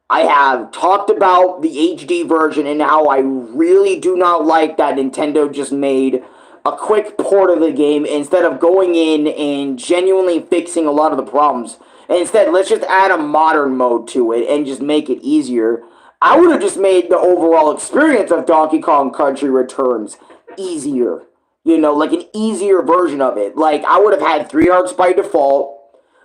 Speaker 1: I have talked about the HD version and how I really do not like that Nintendo just made a quick port of the game instead of going in and genuinely fixing a lot of the problems. And instead, let's just add a modern mode to it and just make it easier. I would have just made the overall experience of Donkey Kong Country Returns easier. Like an easier version of it. Like, I would have had 3 hearts by default.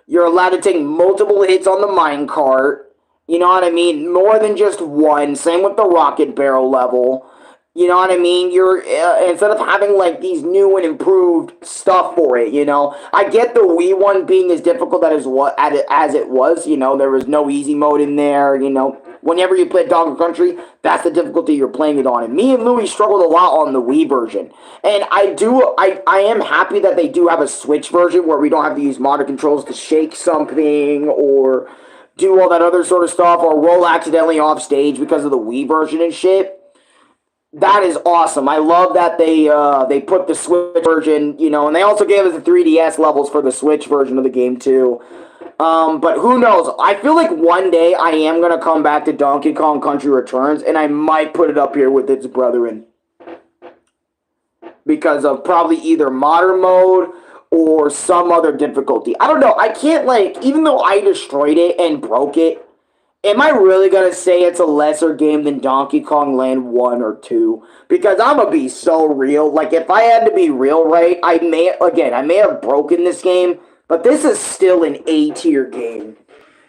Speaker 1: You're allowed to take multiple hits on the minecart. You know what I mean? More than just one. Same with the rocket barrel level. You know what I mean? You're instead of having like these new and improved stuff for it, I get the Wii one being as difficult as it was. There was no easy mode in there. Whenever you play Donkey Kong Country, that's the difficulty you're playing it on. And me and Louie struggled a lot on the Wii version. And I am happy that they do have a Switch version where we don't have to use motor controls to shake something or do all that other sort of stuff or roll accidentally off stage because of the Wii version and shit. That is awesome. I love that they put the Switch version, and they also gave us the 3DS levels for the Switch version of the game too. But who knows? I feel like one day I am gonna come back to Donkey Kong Country Returns, and I might put it up here with its brethren because of probably either modern mode or some other difficulty. I don't know. I can't even though I destroyed it and broke it. Am I really going to say it's a lesser game than Donkey Kong Land 1 or 2? Because I'm going to be so real. Like, if I had to be real, right, I may have broken this game, but this is still an A-tier game.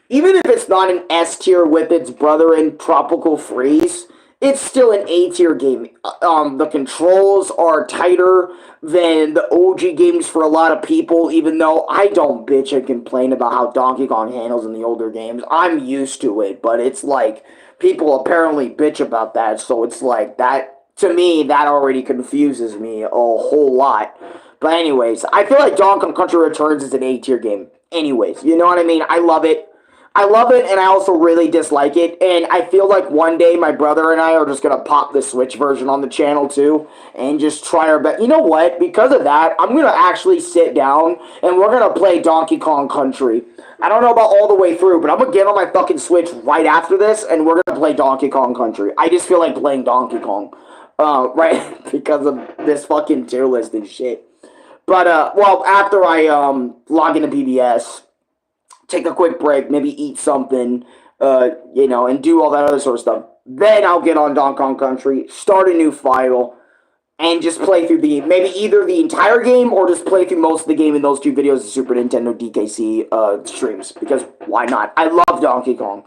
Speaker 1: Even if it's not an S-tier with its brother in Tropical Freeze, it's still an A-tier game. The controls are tighter than the OG games for a lot of people, even though I don't bitch and complain about how Donkey Kong handles in the older games. I'm used to it, but it's like, people apparently bitch about that, so it's like, that, to me, that already confuses me a whole lot. But anyways, I feel like Donkey Kong Country Returns is an A-tier game. Anyways, you know what I mean? I love it. I love it, and I also really dislike it, and I feel like one day my brother and I are just going to pop the Switch version on the channel, too, and just try our best. You know what? Because of that, I'm going to actually sit down, and we're going to play Donkey Kong Country. I don't know about all the way through, but I'm going to get on my fucking Switch right after this, and we're going to play Donkey Kong Country. I just feel like playing Donkey Kong, right, because of this fucking tier list and shit. But, well, after I log into PBS, take a quick break, maybe eat something, and do all that other sort of stuff. Then I'll get on Donkey Kong Country, start a new file, and just play through maybe either the entire game or just play through most of the game in those two videos of Super Nintendo DKC streams, because why not? I love Donkey Kong.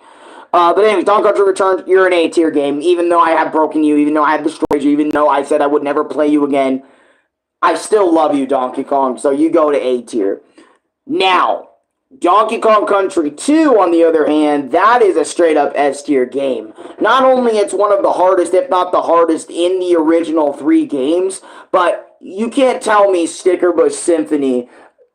Speaker 1: But anyways, Donkey Kong Country Returns, you're an A-tier game, even though I have broken you, even though I have destroyed you, even though I said I would never play you again. I still love you, Donkey Kong, so you go to A-tier. Now, Donkey Kong Country 2, on the other hand, that is a straight-up S-tier game. Not only it's one of the hardest, if not the hardest, in the original 3 games, but you can't tell me Sticker Bush Symphony,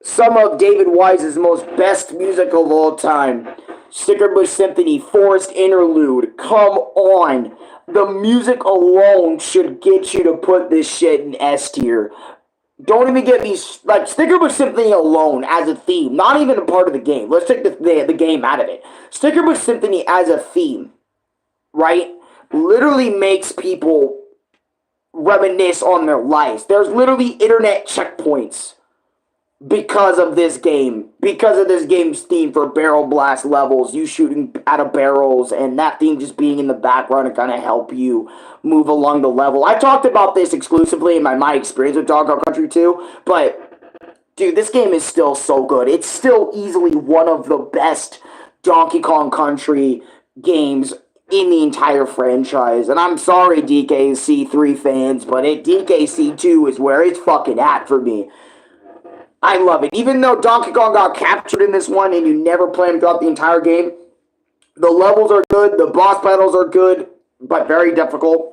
Speaker 1: some of David Wise's most best music of all time, Sticker Bush Symphony, Forest Interlude, come on. The music alone should get you to put this shit in S-tier. Don't even get me, like, Sticker Bush Symphony alone as a theme, not even a part of the game. Let's take the game out of it. Sticker Bush Symphony as a theme, right, literally makes people reminisce on their lives. There's literally internet checkpoints because of this game. Because of this game's theme for barrel blast levels, you shooting out of barrels, and that theme just being in the background to kind of help you move along the level. I talked about this exclusively in my experience with Donkey Kong Country 2, but, dude, this game is still so good. It's still easily one of the best Donkey Kong Country games in the entire franchise. And I'm sorry, DKC 3 fans, but DKC 2 is where it's fucking at for me. I love it. Even though Donkey Kong got captured in this one and you never play him throughout the entire game, the levels are good, the boss battles are good, but very difficult.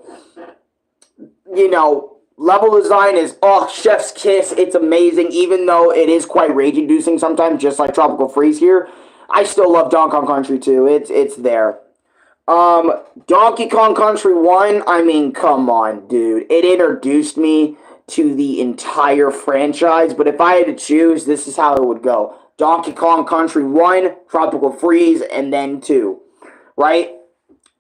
Speaker 1: Level design is, chef's kiss. It's amazing, even though it is quite rage-inducing sometimes, just like Tropical Freeze here. I still love Donkey Kong Country 2. It's there. Donkey Kong Country 1, I mean, come on, dude. It introduced me to the entire franchise, but if I had to choose, this is how it would go. Donkey Kong Country 1, Tropical Freeze, and then 2, right?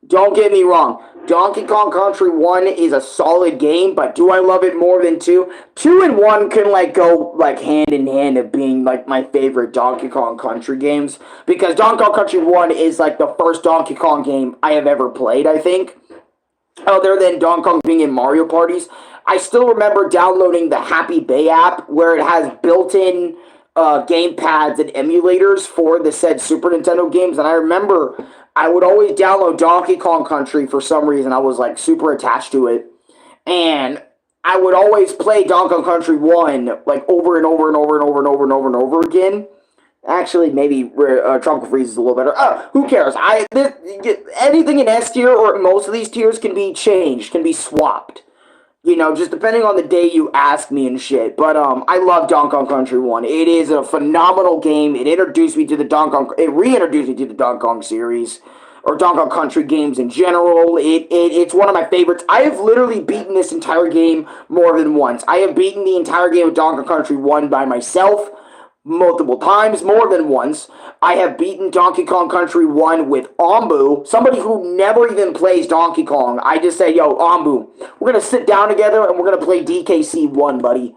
Speaker 1: Don't get me wrong. Donkey Kong Country 1 is a solid game, but do I love it more than 2? 2 and 1 can, go, hand in hand of being, my favorite Donkey Kong Country games, because Donkey Kong Country 1 is, the first Donkey Kong game I have ever played, I think, other than Donkey Kong being in Mario parties. I still remember downloading the Happy Bay app, where it has built-in game pads and emulators for the said Super Nintendo games, and I remember I would always download Donkey Kong Country for some reason. I was, super attached to it, and I would always play Donkey Kong Country 1, over and over and over and over and over and over and over again. Actually, maybe Tropical Freeze is a little better. Who cares? Anything in S tier or most of these tiers can be changed, can be swapped. Just depending on the day you ask me and shit. But I love Donkey Kong Country 1. It is a phenomenal game. It reintroduced me to the Donkey Kong series. or Donkey Kong Country games in general. It's one of my favorites. I have literally beaten this entire game more than once. I have beaten the entire game of Donkey Kong Country 1 by myself multiple times, more than once. I have beaten Donkey Kong Country 1 with Ombu, somebody who never even plays Donkey Kong. I just say, yo, Ombu, we're going to sit down together and we're going to play DKC 1, buddy.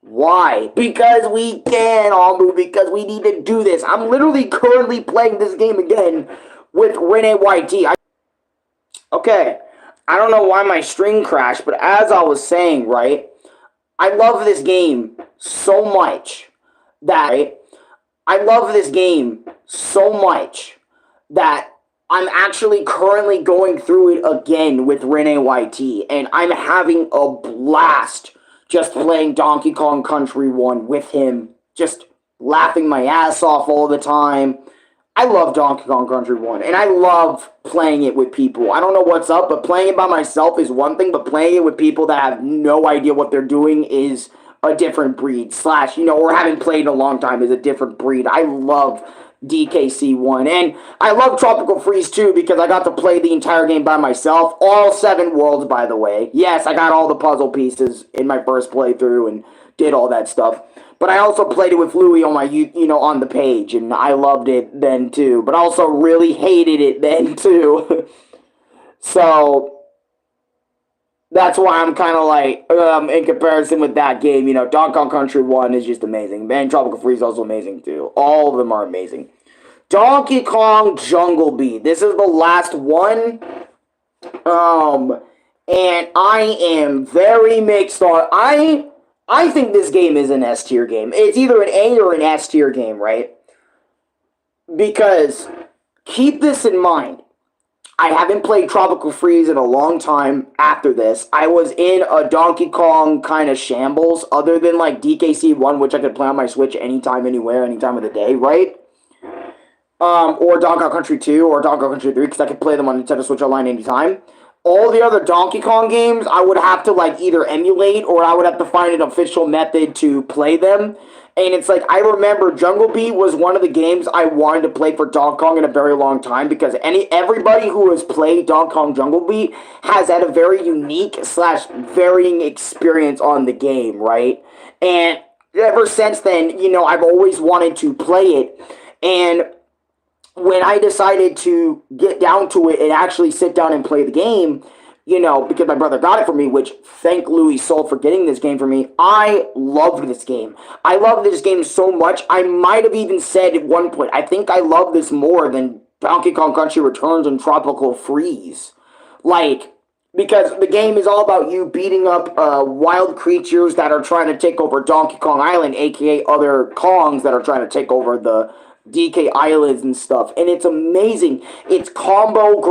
Speaker 1: Why? Because we can, Ombu, because we need to do this. I'm literally currently playing this game again with Rene YT. Okay, I don't know why my string crashed, but as I was saying, right, I love this game so much that I'm actually currently going through it again with Rene YT, and I'm having a blast just playing Donkey Kong Country 1 with him, just laughing my ass off all the time. I love Donkey Kong Country 1, and I love playing it with people. I don't know what's up, but playing it by myself is one thing, but playing it with people that have no idea what they're doing is a different breed, or haven't played in a long time is a different breed. I love DKC 1, and I love Tropical Freeze 2 because I got to play the entire game by myself. All 7 worlds, by the way. Yes, I got all the puzzle pieces in my first playthrough and did all that stuff. But I also played it with Louie on my, on the page, and I loved it then too. But also really hated it then too. So that's why I'm kind of like, in comparison with that game, Donkey Kong Country 1 is just amazing. Man, Tropical Freeze is also amazing too. All of them are amazing. Donkey Kong Jungle Beat. This is the last one. And I am very mixed on. I think this game is an S tier game. It's either an A or an S tier game, right? Because keep this in mind. I haven't played Tropical Freeze in a long time after this. I was in a Donkey Kong kind of shambles, other than like DKC 1, which I could play on my Switch anytime, anywhere, any time of the day, right? Or Donkey Kong Country 2, or Donkey Kong Country 3, because I could play them on Nintendo Switch Online anytime. All the other Donkey Kong games, I would have to like either emulate, or I would have to find an official method to play them. And it's like, I remember Jungle Beat was one of the games I wanted to play for Donkey Kong in a very long time, because everybody who has played Donkey Kong Jungle Beat has had a very unique / varying experience on the game, right? And ever since then, I've always wanted to play it. And when I decided to get down to it and actually sit down and play the game, because my brother got it for me, which thank Louis Soul for getting this game for me, I loved this game. I love this game so much, I might have even said at one point, I think I love this more than Donkey Kong Country Returns and Tropical Freeze. Because the game is all about you beating up wild creatures that are trying to take over Donkey Kong Island, aka other Kongs that are trying to take over the DK Islands and stuff, and it's amazing. It's combo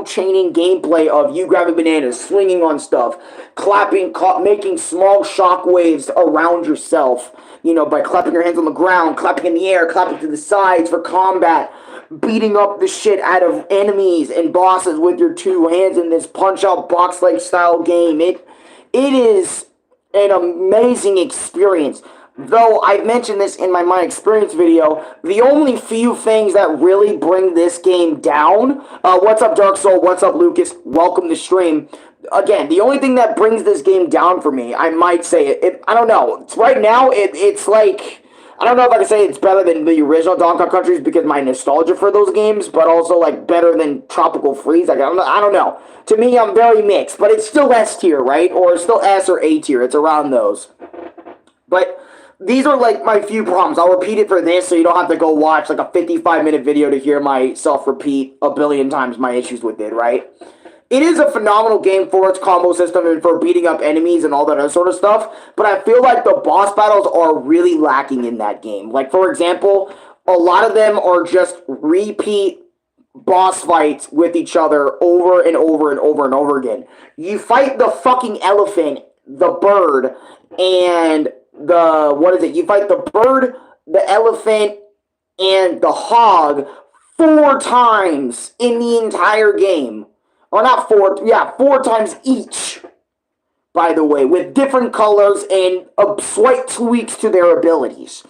Speaker 1: chaining gameplay of you grabbing bananas, swinging on stuff, clapping, making small shock waves around yourself, by clapping your hands on the ground, clapping in the air, clapping to the sides for combat, beating up the shit out of enemies and bosses with your 2 hands in this punch-out box-like style game. It is an amazing experience. Though I've mentioned this in my experience video, the only few things that really bring this game down, what's up Dark Soul, what's up Lucas, welcome to stream. Again, the only thing that brings this game down for me, I might say I don't know, right now it's like, I don't know if I can say it's better than the original Donkey Kong Countries because of my nostalgia for those games, but also like better than Tropical Freeze. I don't know. To me, I'm very mixed, but it's still S tier, right? Or it's still S or A tier. It's around those. But these are like my few problems. I'll repeat it for this so you don't have to go watch like a 55-minute video to hear myself repeat a billion times my issues with it, right? It is a phenomenal game for its combo system and for beating up enemies and all that other sort of stuff, but I feel like the boss battles are really lacking in that game. Like, for example, a lot of them are just repeat boss fights with each other over and over and over and over again. You fight the fucking elephant, the bird, and you fight the bird, the elephant, and the hog 4 times in the entire game. Or not 4 times each, by the way, with different colors and slight tweaks to their abilities.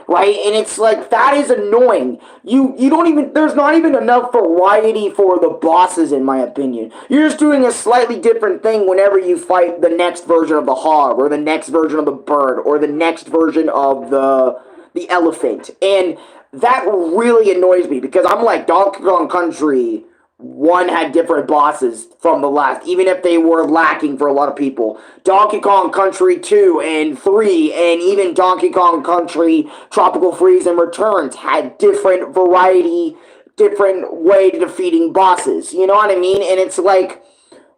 Speaker 1: right? And it's like, that is annoying. You don't even, there's not even enough variety for the bosses, in my opinion. You're just doing a slightly different thing whenever you fight the next version of the hog, or the next version of the bird, or the next version of the elephant. And that really annoys me, because I'm like, Donkey Kong Country 1 had different bosses from the last, even if they were lacking for a lot of people. Donkey Kong Country 2 and 3, and even Donkey Kong Country Tropical Freeze and Returns had different variety, different way to defeating bosses. You know what I mean? And it's like,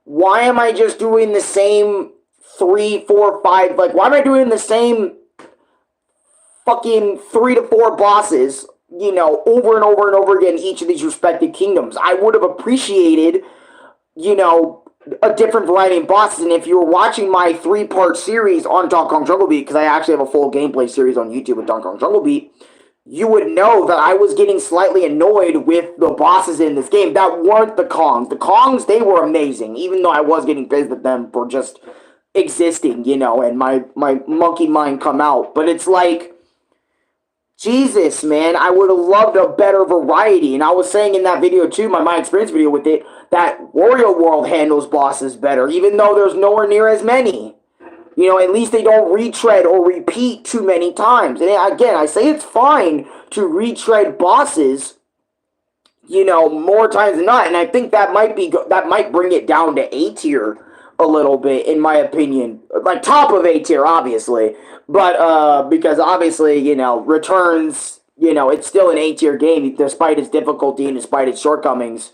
Speaker 1: why am I just doing the same 3, 4, 5, like, why am I doing the same fucking 3 to 4 bosses, you know, over and over and over again in each of these respective kingdoms? I would have appreciated, you know, a different variety of bosses. And if you were watching my 3-part series on Donkey Kong Jungle Beat, because I actually have a full gameplay series on YouTube with Donkey Kong Jungle Beat, you would know that I was getting slightly annoyed with the bosses in this game that weren't the Kongs. The Kongs, they were amazing, even though I was getting pissed at them for just existing, you know, and my monkey mind come out. But it's like, Jesus, man, I would have loved a better variety. And I was saying in that video too, my experience video with it, that Wario World handles bosses better, even though there's nowhere near as many. You know, at least they don't retread or repeat too many times. And again, I say it's fine to retread bosses, you know, more times than not. And I think that might bring it down to A tier a little bit, in my opinion. Like, top of A tier, obviously. But, because obviously, you know, Returns, you know, it's still an A tier game, despite its difficulty and despite its shortcomings.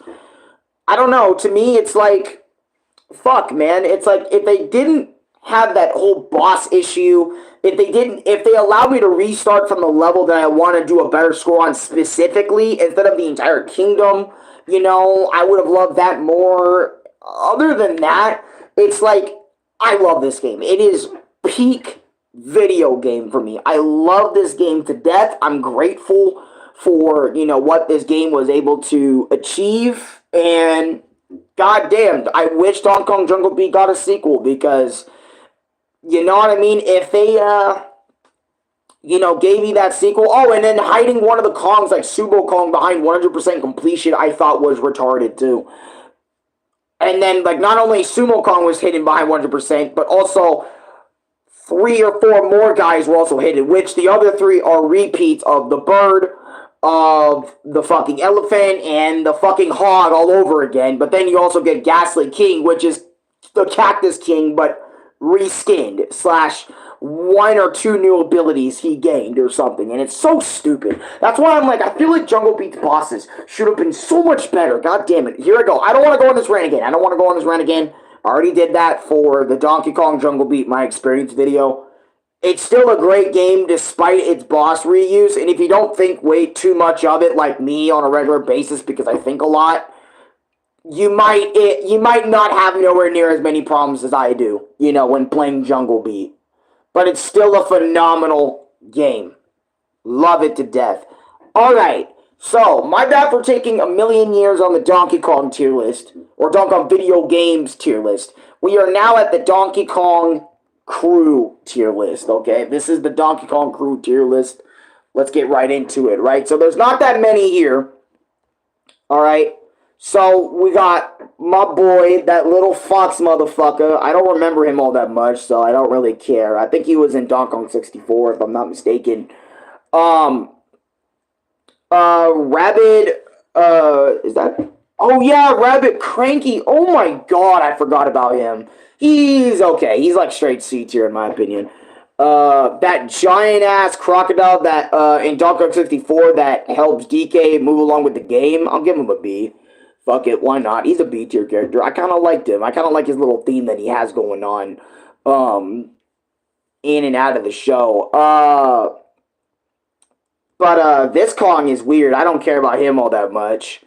Speaker 1: I don't know, to me, it's like, fuck, man. It's like, if they didn't have that whole boss issue, if they allowed me to restart from the level that I want to do a better score on specifically, instead of the entire kingdom, you know, I would have loved that more. Other than that, it's like, I love this game. It is peak video game for me. I love this game to death. I'm grateful for, you know, what this game was able to achieve, and goddamn, I wish Donkey Kong Jungle Beat got a sequel, because, you know what I mean, if they, you know, gave me that sequel, oh, and then hiding one of the Kongs, like Subo Kong, behind 100% completion, I thought was retarded, too. And then, like, not only Sumo Kong was hidden behind 100%, but also 3 or 4 more guys were also hidden, which the other 3 are repeats of the bird, of the fucking elephant, and the fucking hog all over again. But then you also get Ghastly King, which is the Cactus King, but reskinned, / 1 or 2 new abilities he gained or something. And it's so stupid. That's why I'm like, I feel like Jungle Beat's bosses should have been so much better. God damn it. Here I go. I don't want to go on this rant again. I already did that for the Donkey Kong Jungle Beat My Experience video. It's still a great game despite its boss reuse. And if you don't think way too much of it, like me on a regular basis, because I think a lot, you might not have nowhere near as many problems as I do, you know, when playing Jungle Beat. But it's still a phenomenal game. Love it to death. Alright, so, my bad for taking a million years on the Donkey Kong tier list, or Donkey Kong video games tier list. We are now at the Donkey Kong crew tier list, okay? This is the Donkey Kong crew tier list. Let's get right into it, right? So, there's not that many here. Alright? So, we got my boy, that little fox motherfucker. I don't remember him all that much, so I don't really care. I think he was in Donkey Kong 64, if I'm not mistaken. Rabbit, is that? Oh, yeah, Rabbit Cranky. Oh, my God, I forgot about him. He's okay. He's, like, straight C tier, in my opinion. That giant-ass crocodile that, in Donkey Kong 64 that helps DK move along with the game, I'll give him a B. Fuck it, why not? He's a B tier character. I kind of liked him. I kind of like his little theme that he has going on, in and out of the show. But this Kong is weird. I don't care about him all that much.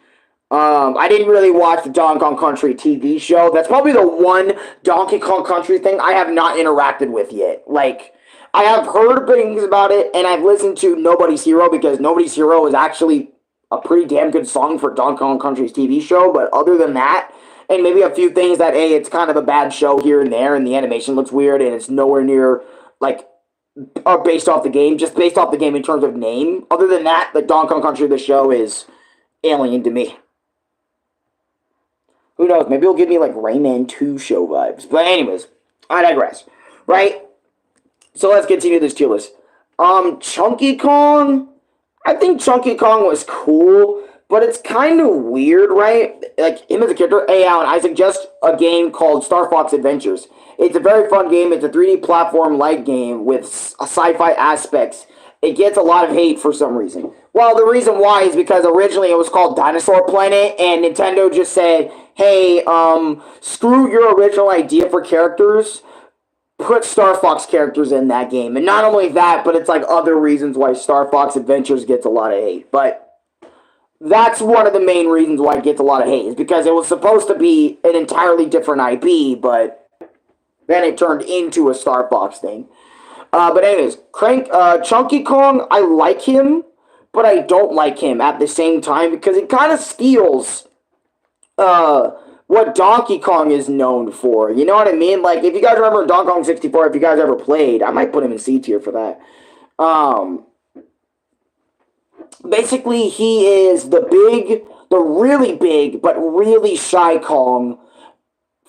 Speaker 1: I didn't really watch the Donkey Kong Country TV show. That's probably the one Donkey Kong Country thing I have not interacted with yet. Like, I have heard things about it, and I've listened to Nobody's Hero, because Nobody's Hero is actually a pretty damn good song for Donkey Kong Country's TV show. But other than that, and maybe a few things that, hey, it's kind of a bad show here and there, and the animation looks weird, and it's nowhere near, like, are based off the game, just based off the game in terms of name. Other than that, the Donkey Kong Country, the show, is alien to me. Who knows? Maybe it'll give me like Rayman 2 show vibes. But anyways, I digress. Right? So let's continue this tier list. Chunky Kong. I think Chunky Kong was cool, but it's kind of weird, right? Like him as a character. Hey, Alan, I suggest a game called Star Fox Adventures. It's a very fun game. It's a 3D platform-like game with sci-fi aspects. It gets a lot of hate for some reason. Well, the reason why is because originally it was called Dinosaur Planet, and Nintendo just said, hey, screw your original idea for characters. Put Star Fox characters in that game. And not only that, but it's like other reasons why Star Fox Adventures gets a lot of hate. But that's one of the main reasons why it gets a lot of hate, is because it was supposed to be an entirely different IP, but then it turned into a Star Fox thing. But anyways, Chunky Kong, I like him, but I don't like him at the same time, because it kind of steals what Donkey Kong is known for. You know what I mean? Like, if you guys remember Donkey Kong 64, if you guys ever played, I might put him in C tier for that. Basically, he is the really big, but really shy Kong.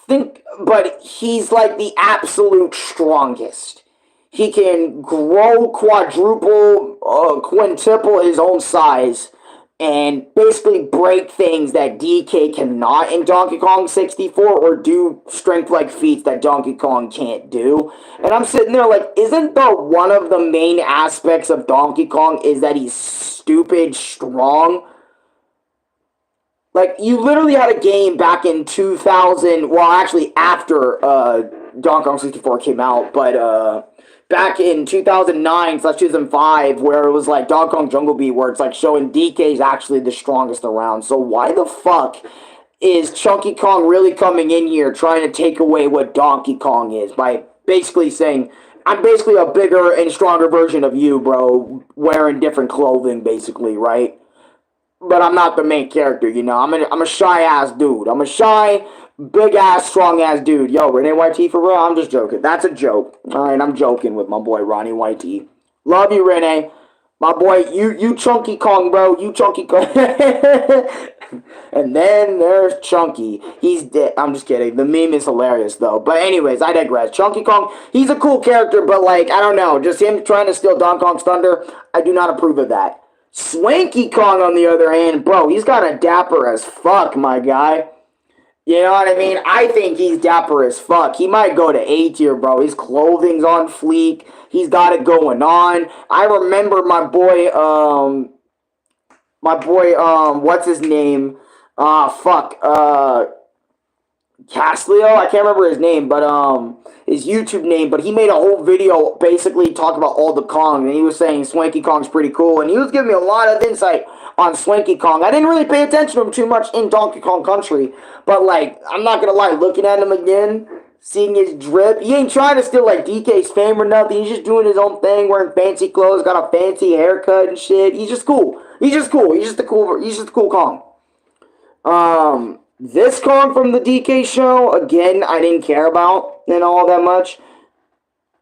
Speaker 1: But he's like the absolute strongest. He can grow, quadruple, quintuple his own size, and basically break things that DK cannot in Donkey Kong 64, or do strength-like feats that Donkey Kong can't do. And I'm sitting there like, isn't one of the main aspects of Donkey Kong is that he's stupid strong? Like, you literally had a game back in 2000, well, actually after Donkey Kong 64 came out, but back in 2009/2005, where it was like Donkey Kong Jungle Beat, where it's like showing DK's actually the strongest around. So why the fuck is Chunky Kong really coming in here trying to take away what Donkey Kong is by basically saying, I'm basically a bigger and stronger version of you, bro, wearing different clothing, basically, right? But I'm not the main character, you know. I'm a shy-ass dude. I'm a shy, big-ass, strong-ass dude. Yo, Renee YT for real? I'm just joking. That's a joke. Alright, I'm joking with my boy Ronnie YT. Love you, Renee. My boy, you Chunky Kong, bro. You Chunky Kong. And then there's Chunky. He's dead. I'm just kidding. The meme is hilarious, though. But anyways, I digress. Chunky Kong, he's a cool character, but, like, I don't know. Just him trying to steal Donkey Kong's thunder, I do not approve of that. Swanky Kong, on the other hand, bro, he's got a dapper as fuck, my guy. You know what I mean? I think he's dapper as fuck. He might go to A tier, bro. His clothing's on fleek. He's got it going on. I remember my boy, what's his name? Caslio? I can't remember his name, but, his YouTube name, but he made a whole video basically talking about all the Kong, and he was saying Swanky Kong's pretty cool, and he was giving me a lot of insight on Swanky Kong. I didn't really pay attention to him too much in Donkey Kong Country, but, like, I'm not gonna lie, looking at him again, seeing his drip, he ain't trying to steal, like, DK's fame or nothing. He's just doing his own thing, wearing fancy clothes, got a fancy haircut and shit. He's just cool. He's just cool. He's just a cool Kong. This Kong from the DK show, again, I didn't care about, all that much.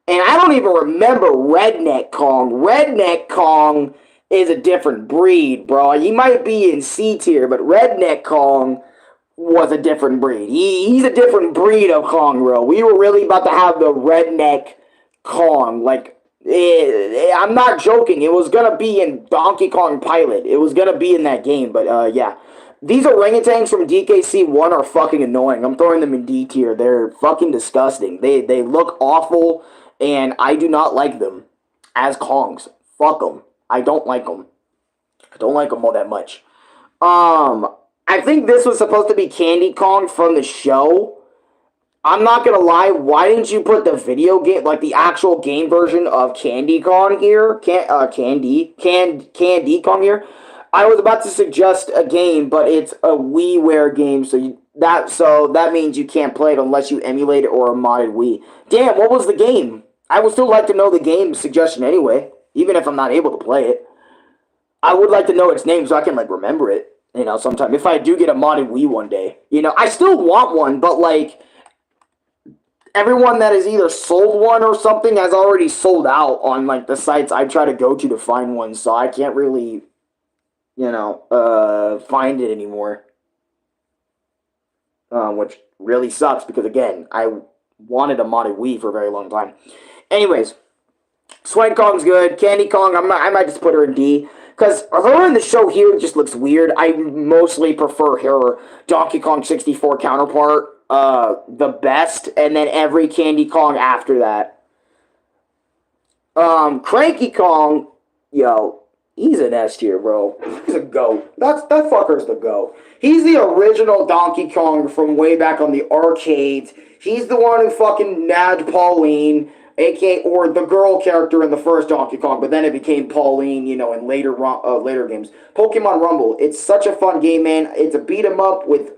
Speaker 1: And I don't even remember Redneck Kong. Redneck Kong is a different breed, bro. He might be in C tier, but Redneck Kong was a different breed. He's a different breed of Kong, bro. We were really about to have the Redneck Kong. Like, I'm not joking. It was going to be in Donkey Kong Pilot. It was going to be in that game, but, yeah. These orangutans from DKC 1 are fucking annoying. I'm throwing them in D tier. They're fucking disgusting. They look awful, and I do not like them as Kongs. Fuck them. I don't like them. I don't like them all that much. I think this was supposed to be Candy Kong from the show. I'm not gonna lie, why didn't you put the video game, like the actual game version of Candy Kong here? Candy Kong here? I was about to suggest a game, but it's a WiiWare game, so that means you can't play it unless you emulate it or a modded Wii. Damn, what was the game? I would still like to know the game suggestion anyway, even if I'm not able to play it. I would like to know its name so I can, like, remember it, sometime. If I do get a modded Wii one day. I still want one, but, like, everyone that has either sold one or something has already sold out on like the sites I try to go to find one, so I can't really, find it anymore. Which really sucks because again, I wanted a modded Wii for a very long time. Anyways, Swank Kong's good. Candy Kong, I might just put her in D. Because her in the show here just looks weird. I mostly prefer her Donkey Kong 64 counterpart the best. And then every Candy Kong after that. Cranky Kong, yo, he's an S tier, bro. He's a GOAT. That fucker's the GOAT. He's the original Donkey Kong from way back on the arcades. He's the one who fucking nabbed Pauline, or the girl character in the first Donkey Kong, but then it became Pauline, in later games. Pokemon Rumble. It's such a fun game, man. It's a beat 'em up with...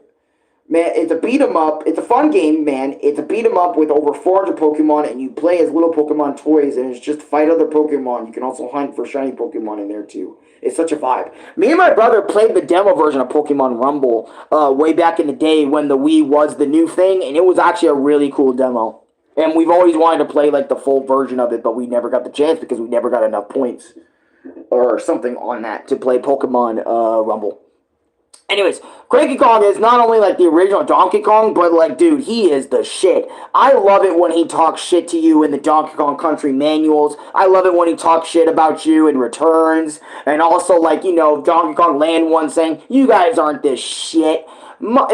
Speaker 1: Man, it's a beat 'em up. It's a fun game, man. It's a beat 'em up with over 400 Pokemon, and you play as little Pokemon toys, and it's just fight other Pokemon. You can also hunt for shiny Pokemon in there, too. It's such a vibe. Me and my brother played the demo version of Pokemon Rumble way back in the day when the Wii was the new thing, and it was actually a really cool demo. And we've always wanted to play, like, the full version of it, but we never got the chance because we never got enough points or something on that to play Pokemon Rumble. Anyways, Cranky Kong is not only, like, the original Donkey Kong, but, like, dude, he is the shit. I love it when he talks shit to you in the Donkey Kong Country manuals. I love it when he talks shit about you in Returns. And also, like, Donkey Kong Land 1 saying, you guys aren't this shit.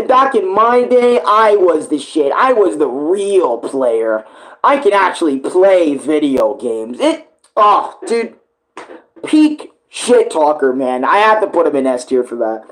Speaker 1: Back in my day, I was the shit. I was the real player. I can actually play video games. Dude, peak shit talker, man. I have to put him in S tier for that.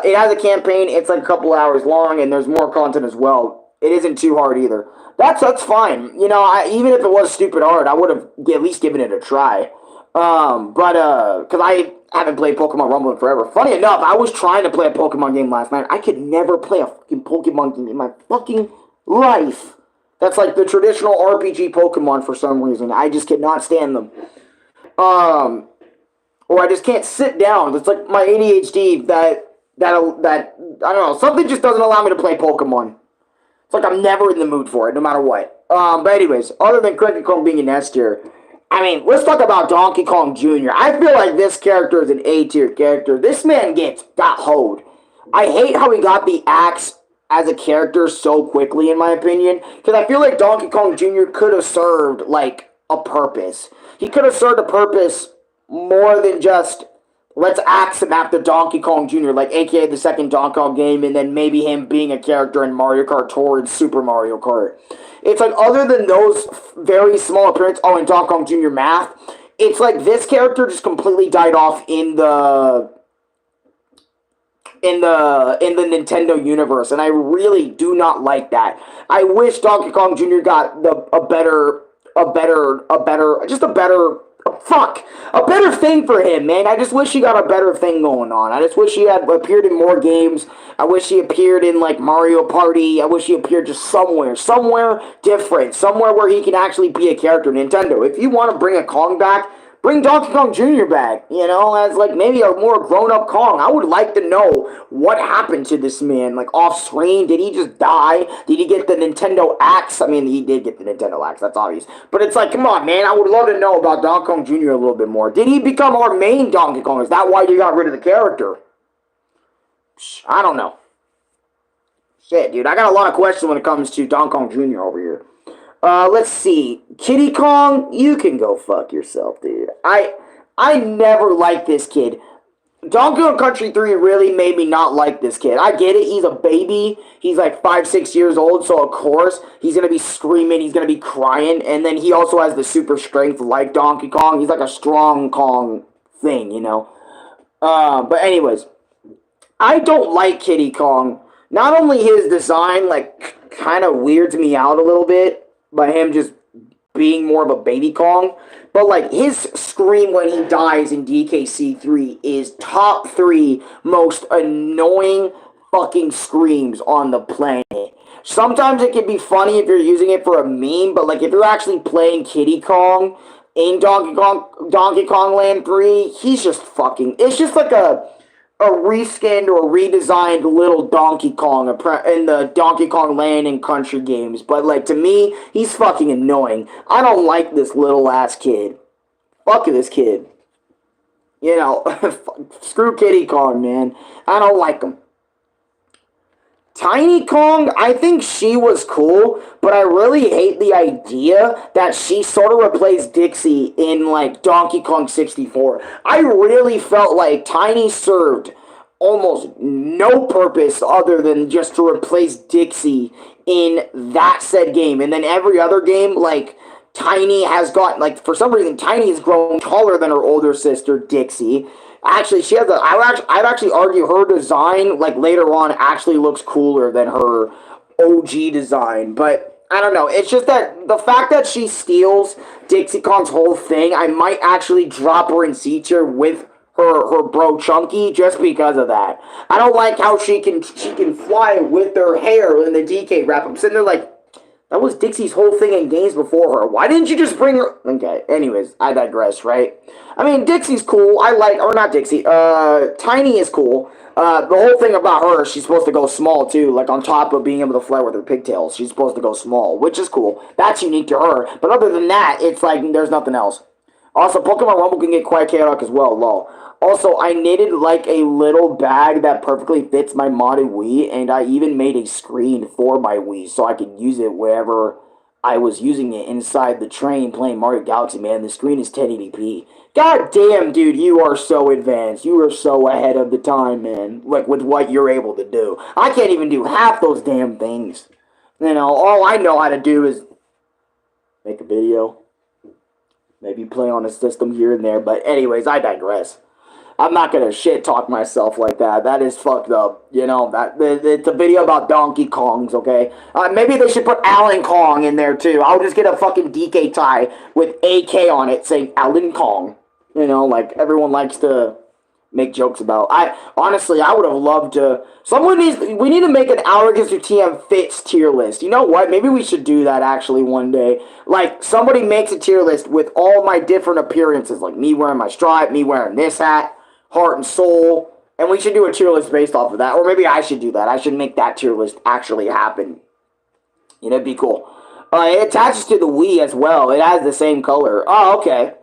Speaker 1: It has a campaign. It's like a couple hours long, and there's more content as well. It isn't too hard either. That's fine. Even if it was stupid hard, I would have at least given it a try. Because I haven't played Pokemon Rumble in forever. Funny enough, I was trying to play a Pokemon game last night. I could never play a fucking Pokemon game in my fucking life. That's like the traditional RPG Pokemon for some reason. I just cannot stand them. Or I just can't sit down. It's like my ADHD that I don't know, something just doesn't allow me to play Pokemon. It's like I'm never in the mood for it, no matter what. But anyways, other than Cranky Kong being an S tier, let's talk about Donkey Kong Jr. I feel like this character is an A tier character. This man got hoed. I hate how he got the axe as a character so quickly, in my opinion, because I feel like Donkey Kong Jr. could have served, like, a purpose. He could have served a purpose more than just, let's axe him after Donkey Kong Jr., like, aka the second Donkey Kong game, and then maybe him being a character in Mario Kart Tour and Super Mario Kart. It's like, other than those very small appearances, in Donkey Kong Jr. Math, it's like this character just completely died off in the Nintendo universe, and I really do not like that. I wish Donkey Kong Jr. got a better thing for him, man. I just wish he got a better thing going on. I just wish he had appeared in more games. I wish he appeared in, like, Mario Party. I wish he appeared just somewhere different, somewhere where he can actually be a character. Nintendo, if you want to bring a Kong back, bring Donkey Kong Jr. back, as, like, maybe a more grown-up Kong. I would like to know what happened to this man, like, off-screen. Did he just die? Did he get the Nintendo axe? He did get the Nintendo axe, that's obvious. But it's like, come on, man, I would love to know about Donkey Kong Jr. a little bit more. Did he become our main Donkey Kong? Is that why you got rid of the character? I don't know. Shit, dude, I got a lot of questions when it comes to Donkey Kong Jr. over here. Let's see. Kiddy Kong, you can go fuck yourself, dude. I never liked this kid. Donkey Kong Country 3 really made me not like this kid. I get it, he's a baby. He's like 5-6 years old, so of course, he's gonna be screaming, he's gonna be crying, and then he also has the super strength like Donkey Kong. He's like a strong Kong thing, But anyways, I don't like Kiddy Kong. Not only his design, like, kind of weirds me out a little bit, by him just being more of a baby Kong, but, like, his scream when he dies in DKC 3 is top 3 most annoying fucking screams on the planet. Sometimes it can be funny if you're using it for a meme, but, like, if you're actually playing Kiddy Kong in Donkey Kong Land 3, he's just fucking, it's just like a a reskinned or redesigned little Donkey Kong in the Donkey Kong Land and Country games. But, like, to me, he's fucking annoying. I don't like this little ass kid. Fuck this kid. You know, screw Kitty Kong, man. I don't like him. Tiny Kong, I think she was cool, but I really hate the idea that she sort of replaced Dixie in, like, Donkey Kong 64. I really felt like Tiny served almost no purpose other than just to replace Dixie in that said game. And then every other game, like, Tiny has got, like, for some reason, Tiny has grown taller than her older sister, Dixie. Actually, she has I'd actually argue her design, like, later on, actually looks cooler than her OG design. But, I don't know. It's just that the fact that she steals Dixie Kong's whole thing, I might actually drop her in C tier with her bro Chunky just because of that. I don't like how she can fly with her hair in the DK wrap. I'm sitting there like, that was Dixie's whole thing in games before her. Why didn't you just bring her? Okay, anyways, I digress, right? I mean, Dixie's cool. Or not Dixie. Tiny is cool. The whole thing about her, she's supposed to go small, too. Like, on top of being able to fly with her pigtails, she's supposed to go small, which is cool. That's unique to her. But other than that, it's like, there's nothing else. Also, Pokemon Rumble can get quite chaotic as well, lol. Also, I knitted like a little bag that perfectly fits my modded Wii, and I even made a screen for my Wii so I could use it wherever I was using it inside the train playing Mario Galaxy, man. The screen is 1080p. God damn, dude, you are so advanced. You are so ahead of the time, man. Like, with what you're able to do. I can't even do half those damn things. You know, all I know how to do is make a video. Maybe play on a system here and there. But anyways, I digress. I'm not gonna shit talk myself like that. That is fucked up. You know, it's a video about Donkey Kongs, okay? Maybe they should put Alan Kong in there too. I'll just get a fucking DK tie with AK on it saying Alan Kong. You know, like everyone likes to make jokes about. Honestly, I would have loved to. We need to make an Arekkusu TM Fits tier list. You know what? Maybe we should do that actually one day. Like, somebody makes a tier list with all my different appearances. Like, me wearing my stripe, me wearing this hat, heart and soul. And we should do a tier list based off of that. Or maybe I should do that. I should make that tier list actually happen. You know, it'd be cool. It attaches to the Wii as well. It has the same color. Oh, okay.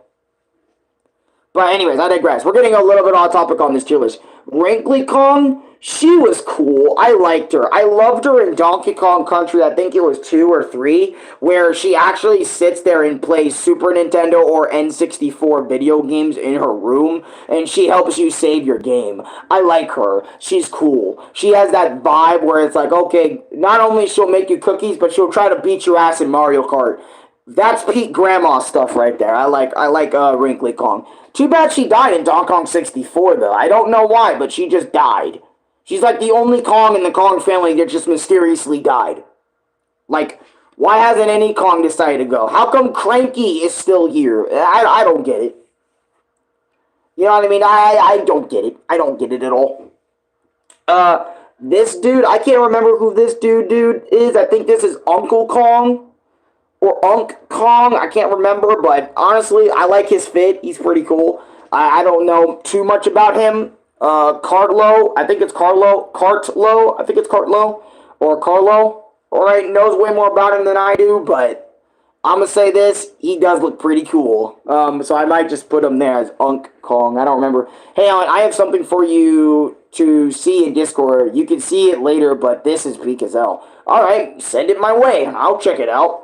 Speaker 1: But anyways, I digress. We're getting a little bit off topic on this tier list. Wrinkly Kong, she was cool. I liked her. I loved her in Donkey Kong Country, I think it was 2 or 3, where she actually sits there and plays Super Nintendo or N64 video games in her room, and she helps you save your game. I like her. She's cool. She has that vibe where it's like, okay, not only she'll make you cookies, but she'll try to beat your ass in Mario Kart. That's peak grandma stuff right there. I like Wrinkly Kong. Too bad she died in Donkey Kong 64, though. I don't know why, but she just died. She's like the only Kong in the Kong family that just mysteriously died. Like, why hasn't any Kong decided to go? How come Cranky is still here? I don't get it. You know what I mean? I don't get it. I don't get it at all. This dude, I can't remember who this dude is. I think this is Uncle Kong. Or Unk Kong, I can't remember, but honestly, I like his fit. He's pretty cool. I don't know too much about him. Cartlo, I think it's Carlo. Cartlo, I think it's Cartlo. Or Carlo. Alright, knows way more about him than I do, but I'm gonna say this, he does look pretty cool. So I might just put him there as Unk Kong. I don't remember. Hey, Alan, I have something for you to see in Discord. You can see it later, but this is peak as hell. Alright, send it my way. I'll check it out.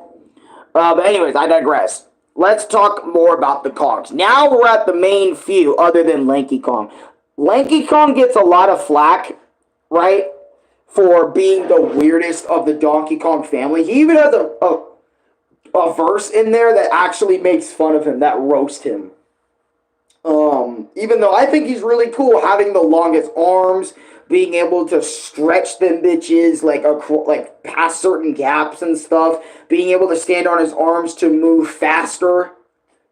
Speaker 1: But anyways, I digress. Let's talk more about the Kongs. Now we're at the main few, other than Lanky Kong. Lanky Kong gets a lot of flack, right, for being the weirdest of the Donkey Kong family. He even has a verse in there that actually makes fun of him, that roasts him. Even though I think he's really cool, having the longest arms, being able to stretch them bitches like past certain gaps and stuff, being able to stand on his arms to move faster,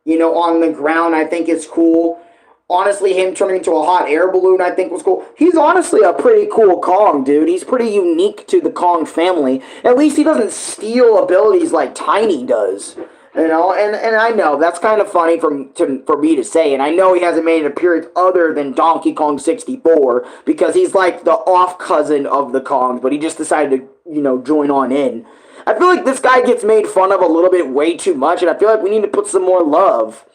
Speaker 1: you know, on the ground, I think is cool. Honestly, him turning into a hot air balloon, I think was cool. He's honestly a pretty cool Kong, dude. He's pretty unique to the Kong family. At least he doesn't steal abilities like Tiny does. You know, and I know that's kind of funny for me to say, and I know he hasn't made an appearance other than Donkey Kong 64 because he's like the off cousin of the Kongs, but he just decided to join on in. I feel like this guy gets made fun of a little bit way too much, and I feel like we need to put some more love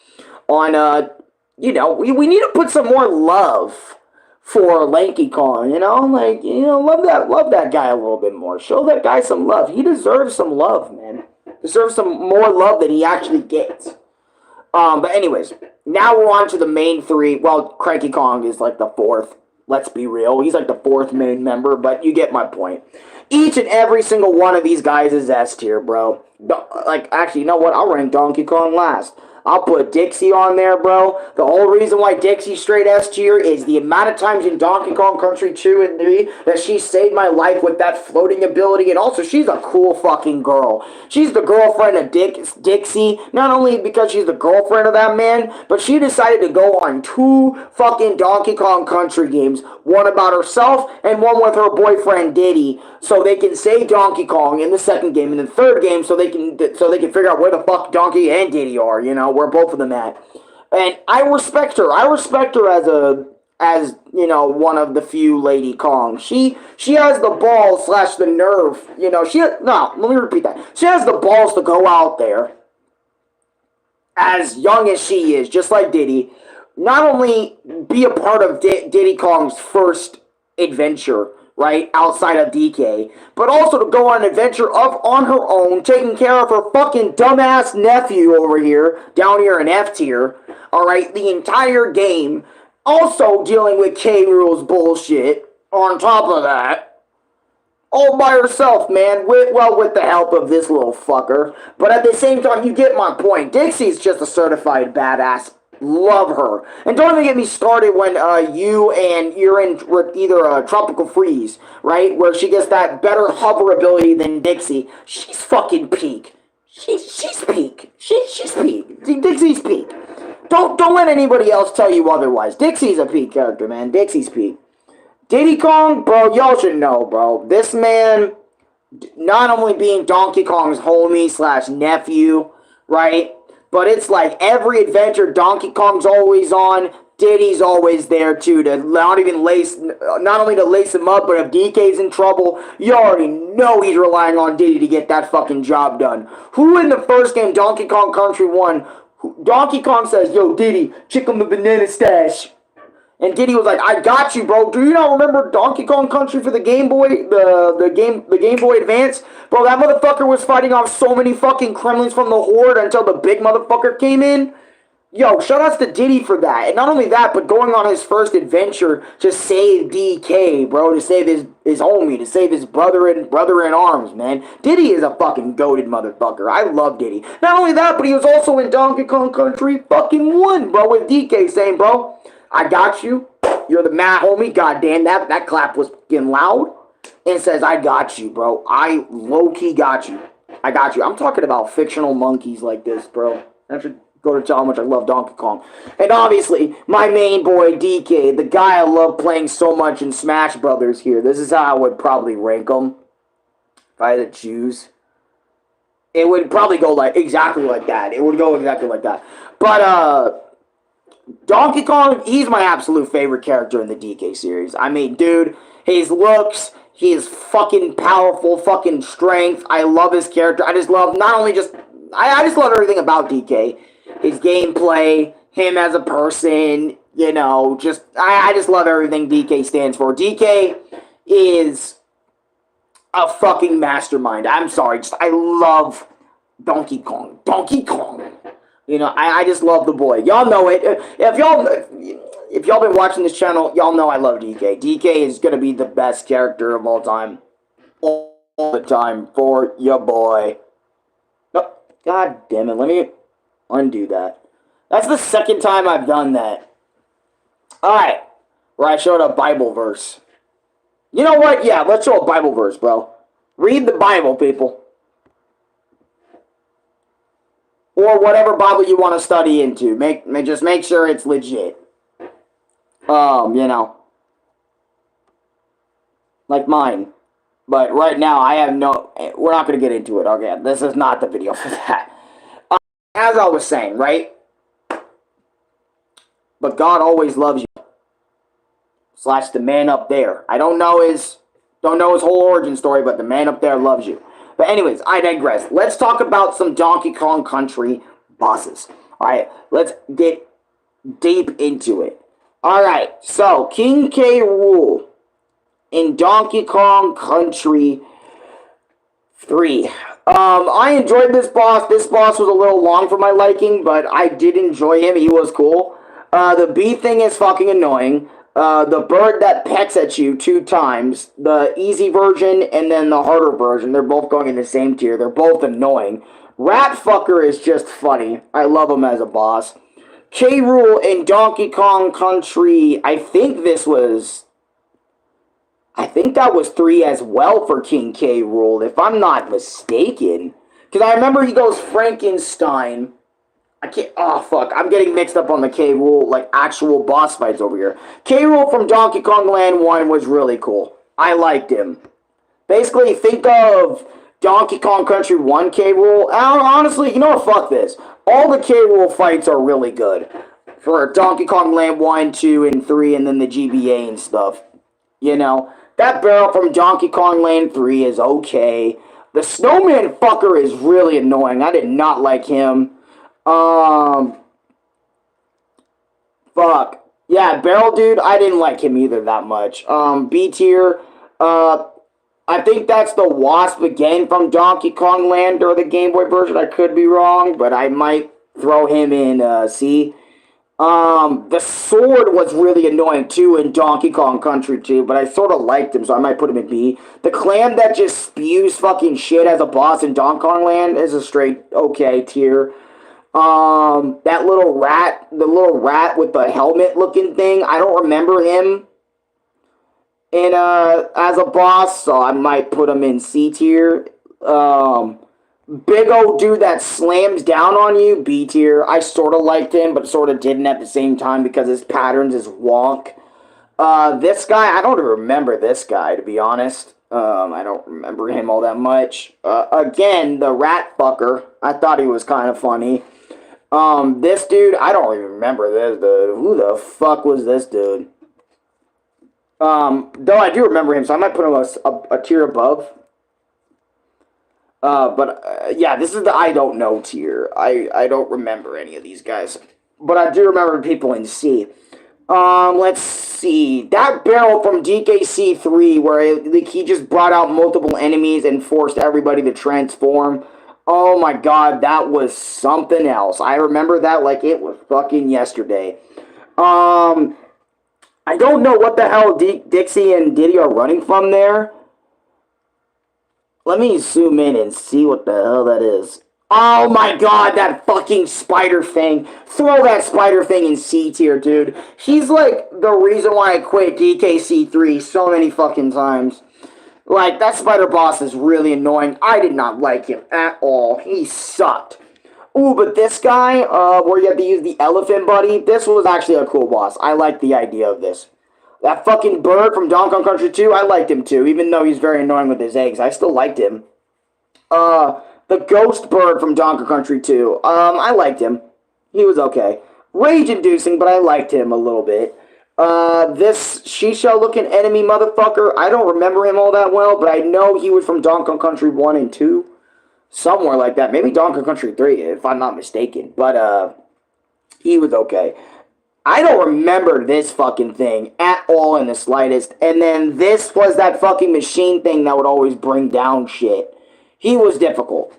Speaker 1: on we need to put some more love for Lanky Kong, love that guy a little bit more. Show that guy some love. He deserves some love, man. Deserves some more love than he actually gets. But anyways, now we're on to the main three. Well, Cranky Kong is like the fourth. Let's be real. He's like the fourth main member, but you get my point. Each and every single one of these guys is S tier, bro. Like, actually, you know what? I'll rank Donkey Kong last. I'll put Dixie on there, bro. The whole reason why Dixie's straight S tier is the amount of times in Donkey Kong Country 2 and 3 that she saved my life with that floating ability. And also, she's a cool fucking girl. She's the girlfriend of Dixie. Not only because she's the girlfriend of that man, but she decided to go on 2 fucking Donkey Kong Country games. One about herself and one with her boyfriend Diddy. So they can save Donkey Kong in the second game. And the third game so they can figure out where the fuck Donkey and Diddy are, where both of them at. And I respect her. I respect her as one of the few Lady Kong. She has the balls / the nerve. Let me repeat that. She has the balls to go out there as young as she is, just like Diddy. Not only be a part of Diddy Kong's first adventure, right, outside of DK, but also to go on an adventure on her own, taking care of her fucking dumbass nephew over here, down here in F tier, alright, the entire game, also dealing with K. Rool's bullshit, on top of that, all by herself, man, with the help of this little fucker, but at the same time, you get my point. Dixie's just a certified badass. Love her. And don't even get me started when you're in either Tropical Freeze, right? Where she gets that better hover ability than Dixie. She's fucking peak. She's peak. She's peak. Dixie's peak. Don't let anybody else tell you otherwise. Dixie's a peak character, man. Dixie's peak. Diddy Kong, bro, y'all should know, bro. This man, not only being Donkey Kong's homie / nephew, right? But it's like every adventure Donkey Kong's always on, Diddy's always there too to not only to lace him up, but if DK's in trouble, you already know he's relying on Diddy to get that fucking job done. Who in the first game, Donkey Kong Country 1, Donkey Kong says, "Yo, Diddy, check on the banana stash." And Diddy was like, "I got you, bro. Do you not remember Donkey Kong Country for the Game Boy, the Game Boy Advance? Bro, that motherfucker was fighting off so many fucking Kremlins from the Horde until the big motherfucker came in." Yo, shout outs to Diddy for that. And not only that, but going on his first adventure to save DK, bro, to save his homie, to save his brother in arms, man. Diddy is a fucking goated motherfucker. I love Diddy. Not only that, but he was also in Donkey Kong Country fucking 1, bro, with DK saying, "Bro, I got you. You're the mad homie." Goddamn, that clap was fucking loud. And says, "I got you, bro. I low-key got you. I got you." I'm talking about fictional monkeys like this, bro. I should go to tell how much I love Donkey Kong. And obviously, my main boy, DK, the guy I love playing so much in Smash Brothers here. This is how I would probably rank him. If I had to choose. It would probably go exactly like that. It would go exactly like that. But, Donkey Kong, he's my absolute favorite character in the DK series. I mean, dude, his looks, his fucking powerful fucking strength. I love his character. I just love, not only just, I just love everything about DK. His gameplay, him as a person, I just love everything DK stands for. DK is a fucking mastermind. I'm sorry, I love Donkey Kong. Donkey Kong. I just love the boy. Y'all know it. If y'all been watching this channel, y'all know I love DK. DK is gonna be the best character of all time. All the time for your boy. Oh, God damn it. Let me undo that. That's the second time I've done that. Alright. Where I showed a Bible verse. You know what? Yeah, let's show a Bible verse, bro. Read the Bible, people. Or whatever Bible you want to study into. Just make sure it's legit. Like mine. But right now, I have no... We're not going to get into it. Okay, this is not the video for that. as I was saying, right? But God always loves you. Slash the man up there. I don't know his whole origin story, but the man up there loves you. But anyways, I digress. Let's talk about some Donkey Kong Country bosses. Alright, let's get deep into it. Alright, so King K. Rool in Donkey Kong Country 3. I enjoyed this boss. This boss was a little long for my liking, but I did enjoy him. He was cool. The bee thing is fucking annoying. The bird that pecks at you 2 times, the easy version and then the harder version, they're both going in the same tier. They're both annoying. Rat Fucker is just funny. I love him as a boss. K. Rool in Donkey Kong Country, I think that was 3 as well for King K. Rool, if I'm not mistaken. Because I remember he goes Frankenstein. I'm getting mixed up on the K. Rool, like, actual boss fights over here. K. Rool from Donkey Kong Land 1 was really cool. I liked him. Basically, think of Donkey Kong Country 1 K. Rool. Honestly, you know what, fuck this. All the K. Rool fights are really good. For Donkey Kong Land 1, 2, and 3, and then the GBA and stuff. You know, that barrel from Donkey Kong Land 3 is okay. The snowman fucker is really annoying. I did not like him. Fuck. Yeah, Barrel Dude, I didn't like him either that much. B tier, I think that's the Wasp again from Donkey Kong Land or the Game Boy version. I could be wrong, but I might throw him in, C. The sword was really annoying too in Donkey Kong Country 2, but I sort of liked him, so I might put him in B. The clam that just spews fucking shit as a boss in Donkey Kong Land is a straight okay tier. That little rat, the little rat with the helmet looking thing, I don't remember him in, as a boss, so I might put him in C tier. Big old dude that slams down on you, B tier. I sort of liked him, but sort of didn't at the same time because his patterns is wonk. This guy, I don't remember this guy, to be honest. I don't remember him all that much. Again, the rat fucker, I thought he was kind of funny. This dude, I don't even remember this dude. Who the fuck was this dude? Though I do remember him, so I might put him a tier above. Yeah, this is the I don't know tier. I don't remember any of these guys. But I do remember people in C. Let's see. That barrel from DKC 3, where he just brought out multiple enemies and forced everybody to transform. Oh my god, that was something else. I remember that like it was fucking yesterday. I don't know what the hell Dixie and Diddy are running from there. Let me zoom in and see what the hell that is. Oh my god, that fucking spider thing. Throw that spider thing in C tier, dude. He's like the reason why I quit DKC 3 so many fucking times. Like, that spider boss is really annoying. I did not like him at all. He sucked. Ooh, but this guy, where you have to use the elephant buddy, this was actually a cool boss. I like the idea of this. That fucking bird from Donkey Kong Country 2, I liked him too, even though he's very annoying with his eggs. I still liked him. The ghost bird from Donkey Kong Country 2, I liked him. He was okay. Rage-inducing, but I liked him a little bit. This shisha-looking enemy motherfucker, I don't remember him all that well, but I know he was from Donkey Kong Country 1 and 2. Somewhere like that. Maybe Donkey Kong Country 3, if I'm not mistaken. But, he was okay. I don't remember this fucking thing at all in the slightest. And then this was that fucking machine thing that would always bring down shit. He was difficult.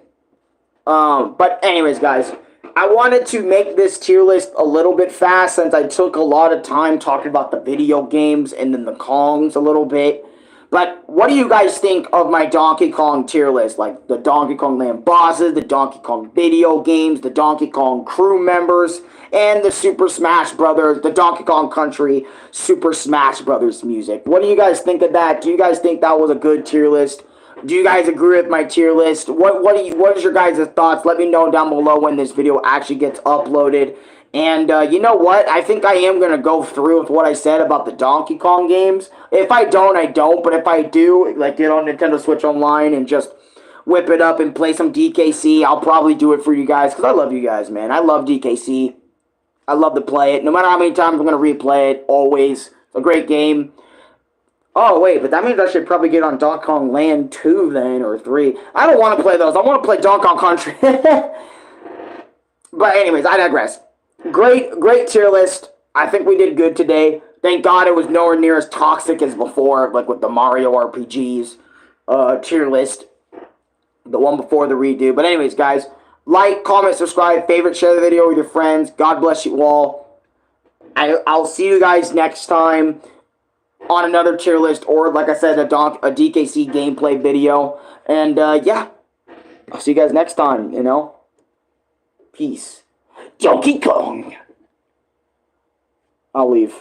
Speaker 1: But anyways, guys, I wanted to make this tier list a little bit fast since I took a lot of time talking about the video games and then the Kongs a little bit. But what do you guys think of my Donkey Kong tier list? Like the Donkey Kong Land bosses, the Donkey Kong video games, the Donkey Kong crew members, and the Super Smash Brothers, the Donkey Kong Country Super Smash Brothers music. What do you guys think of that? Do you guys think that was a good tier list? Do you guys agree with my tier list? What is your guys' thoughts? Let me know down below when this video actually gets uploaded. And you know what? I think I am going to go through with what I said about the Donkey Kong games. If I don't, I don't. But if I do, like get on Nintendo Switch Online and just whip it up and play some DKC, I'll probably do it for you guys because I love you guys, man. I love DKC. I love to play it. No matter how many times I'm going to replay it, always. It's a great game. Oh, wait, but that means I should probably get on Donkey Kong Land 2 then, or 3. I don't want to play those. I want to play Donkey Kong Country. But anyways, I digress. Great tier list. I think we did good today. Thank God it was nowhere near as toxic as before, like with the Mario RPGs tier list. The one before the redo. But anyways, guys, like, comment, subscribe, favorite, share the video with your friends. God bless you all. I'll see you guys next time on another tier list, or like I said, a DKC gameplay video. And yeah, I'll see you guys next time, you know. Peace. Donkey Kong. I'll leave.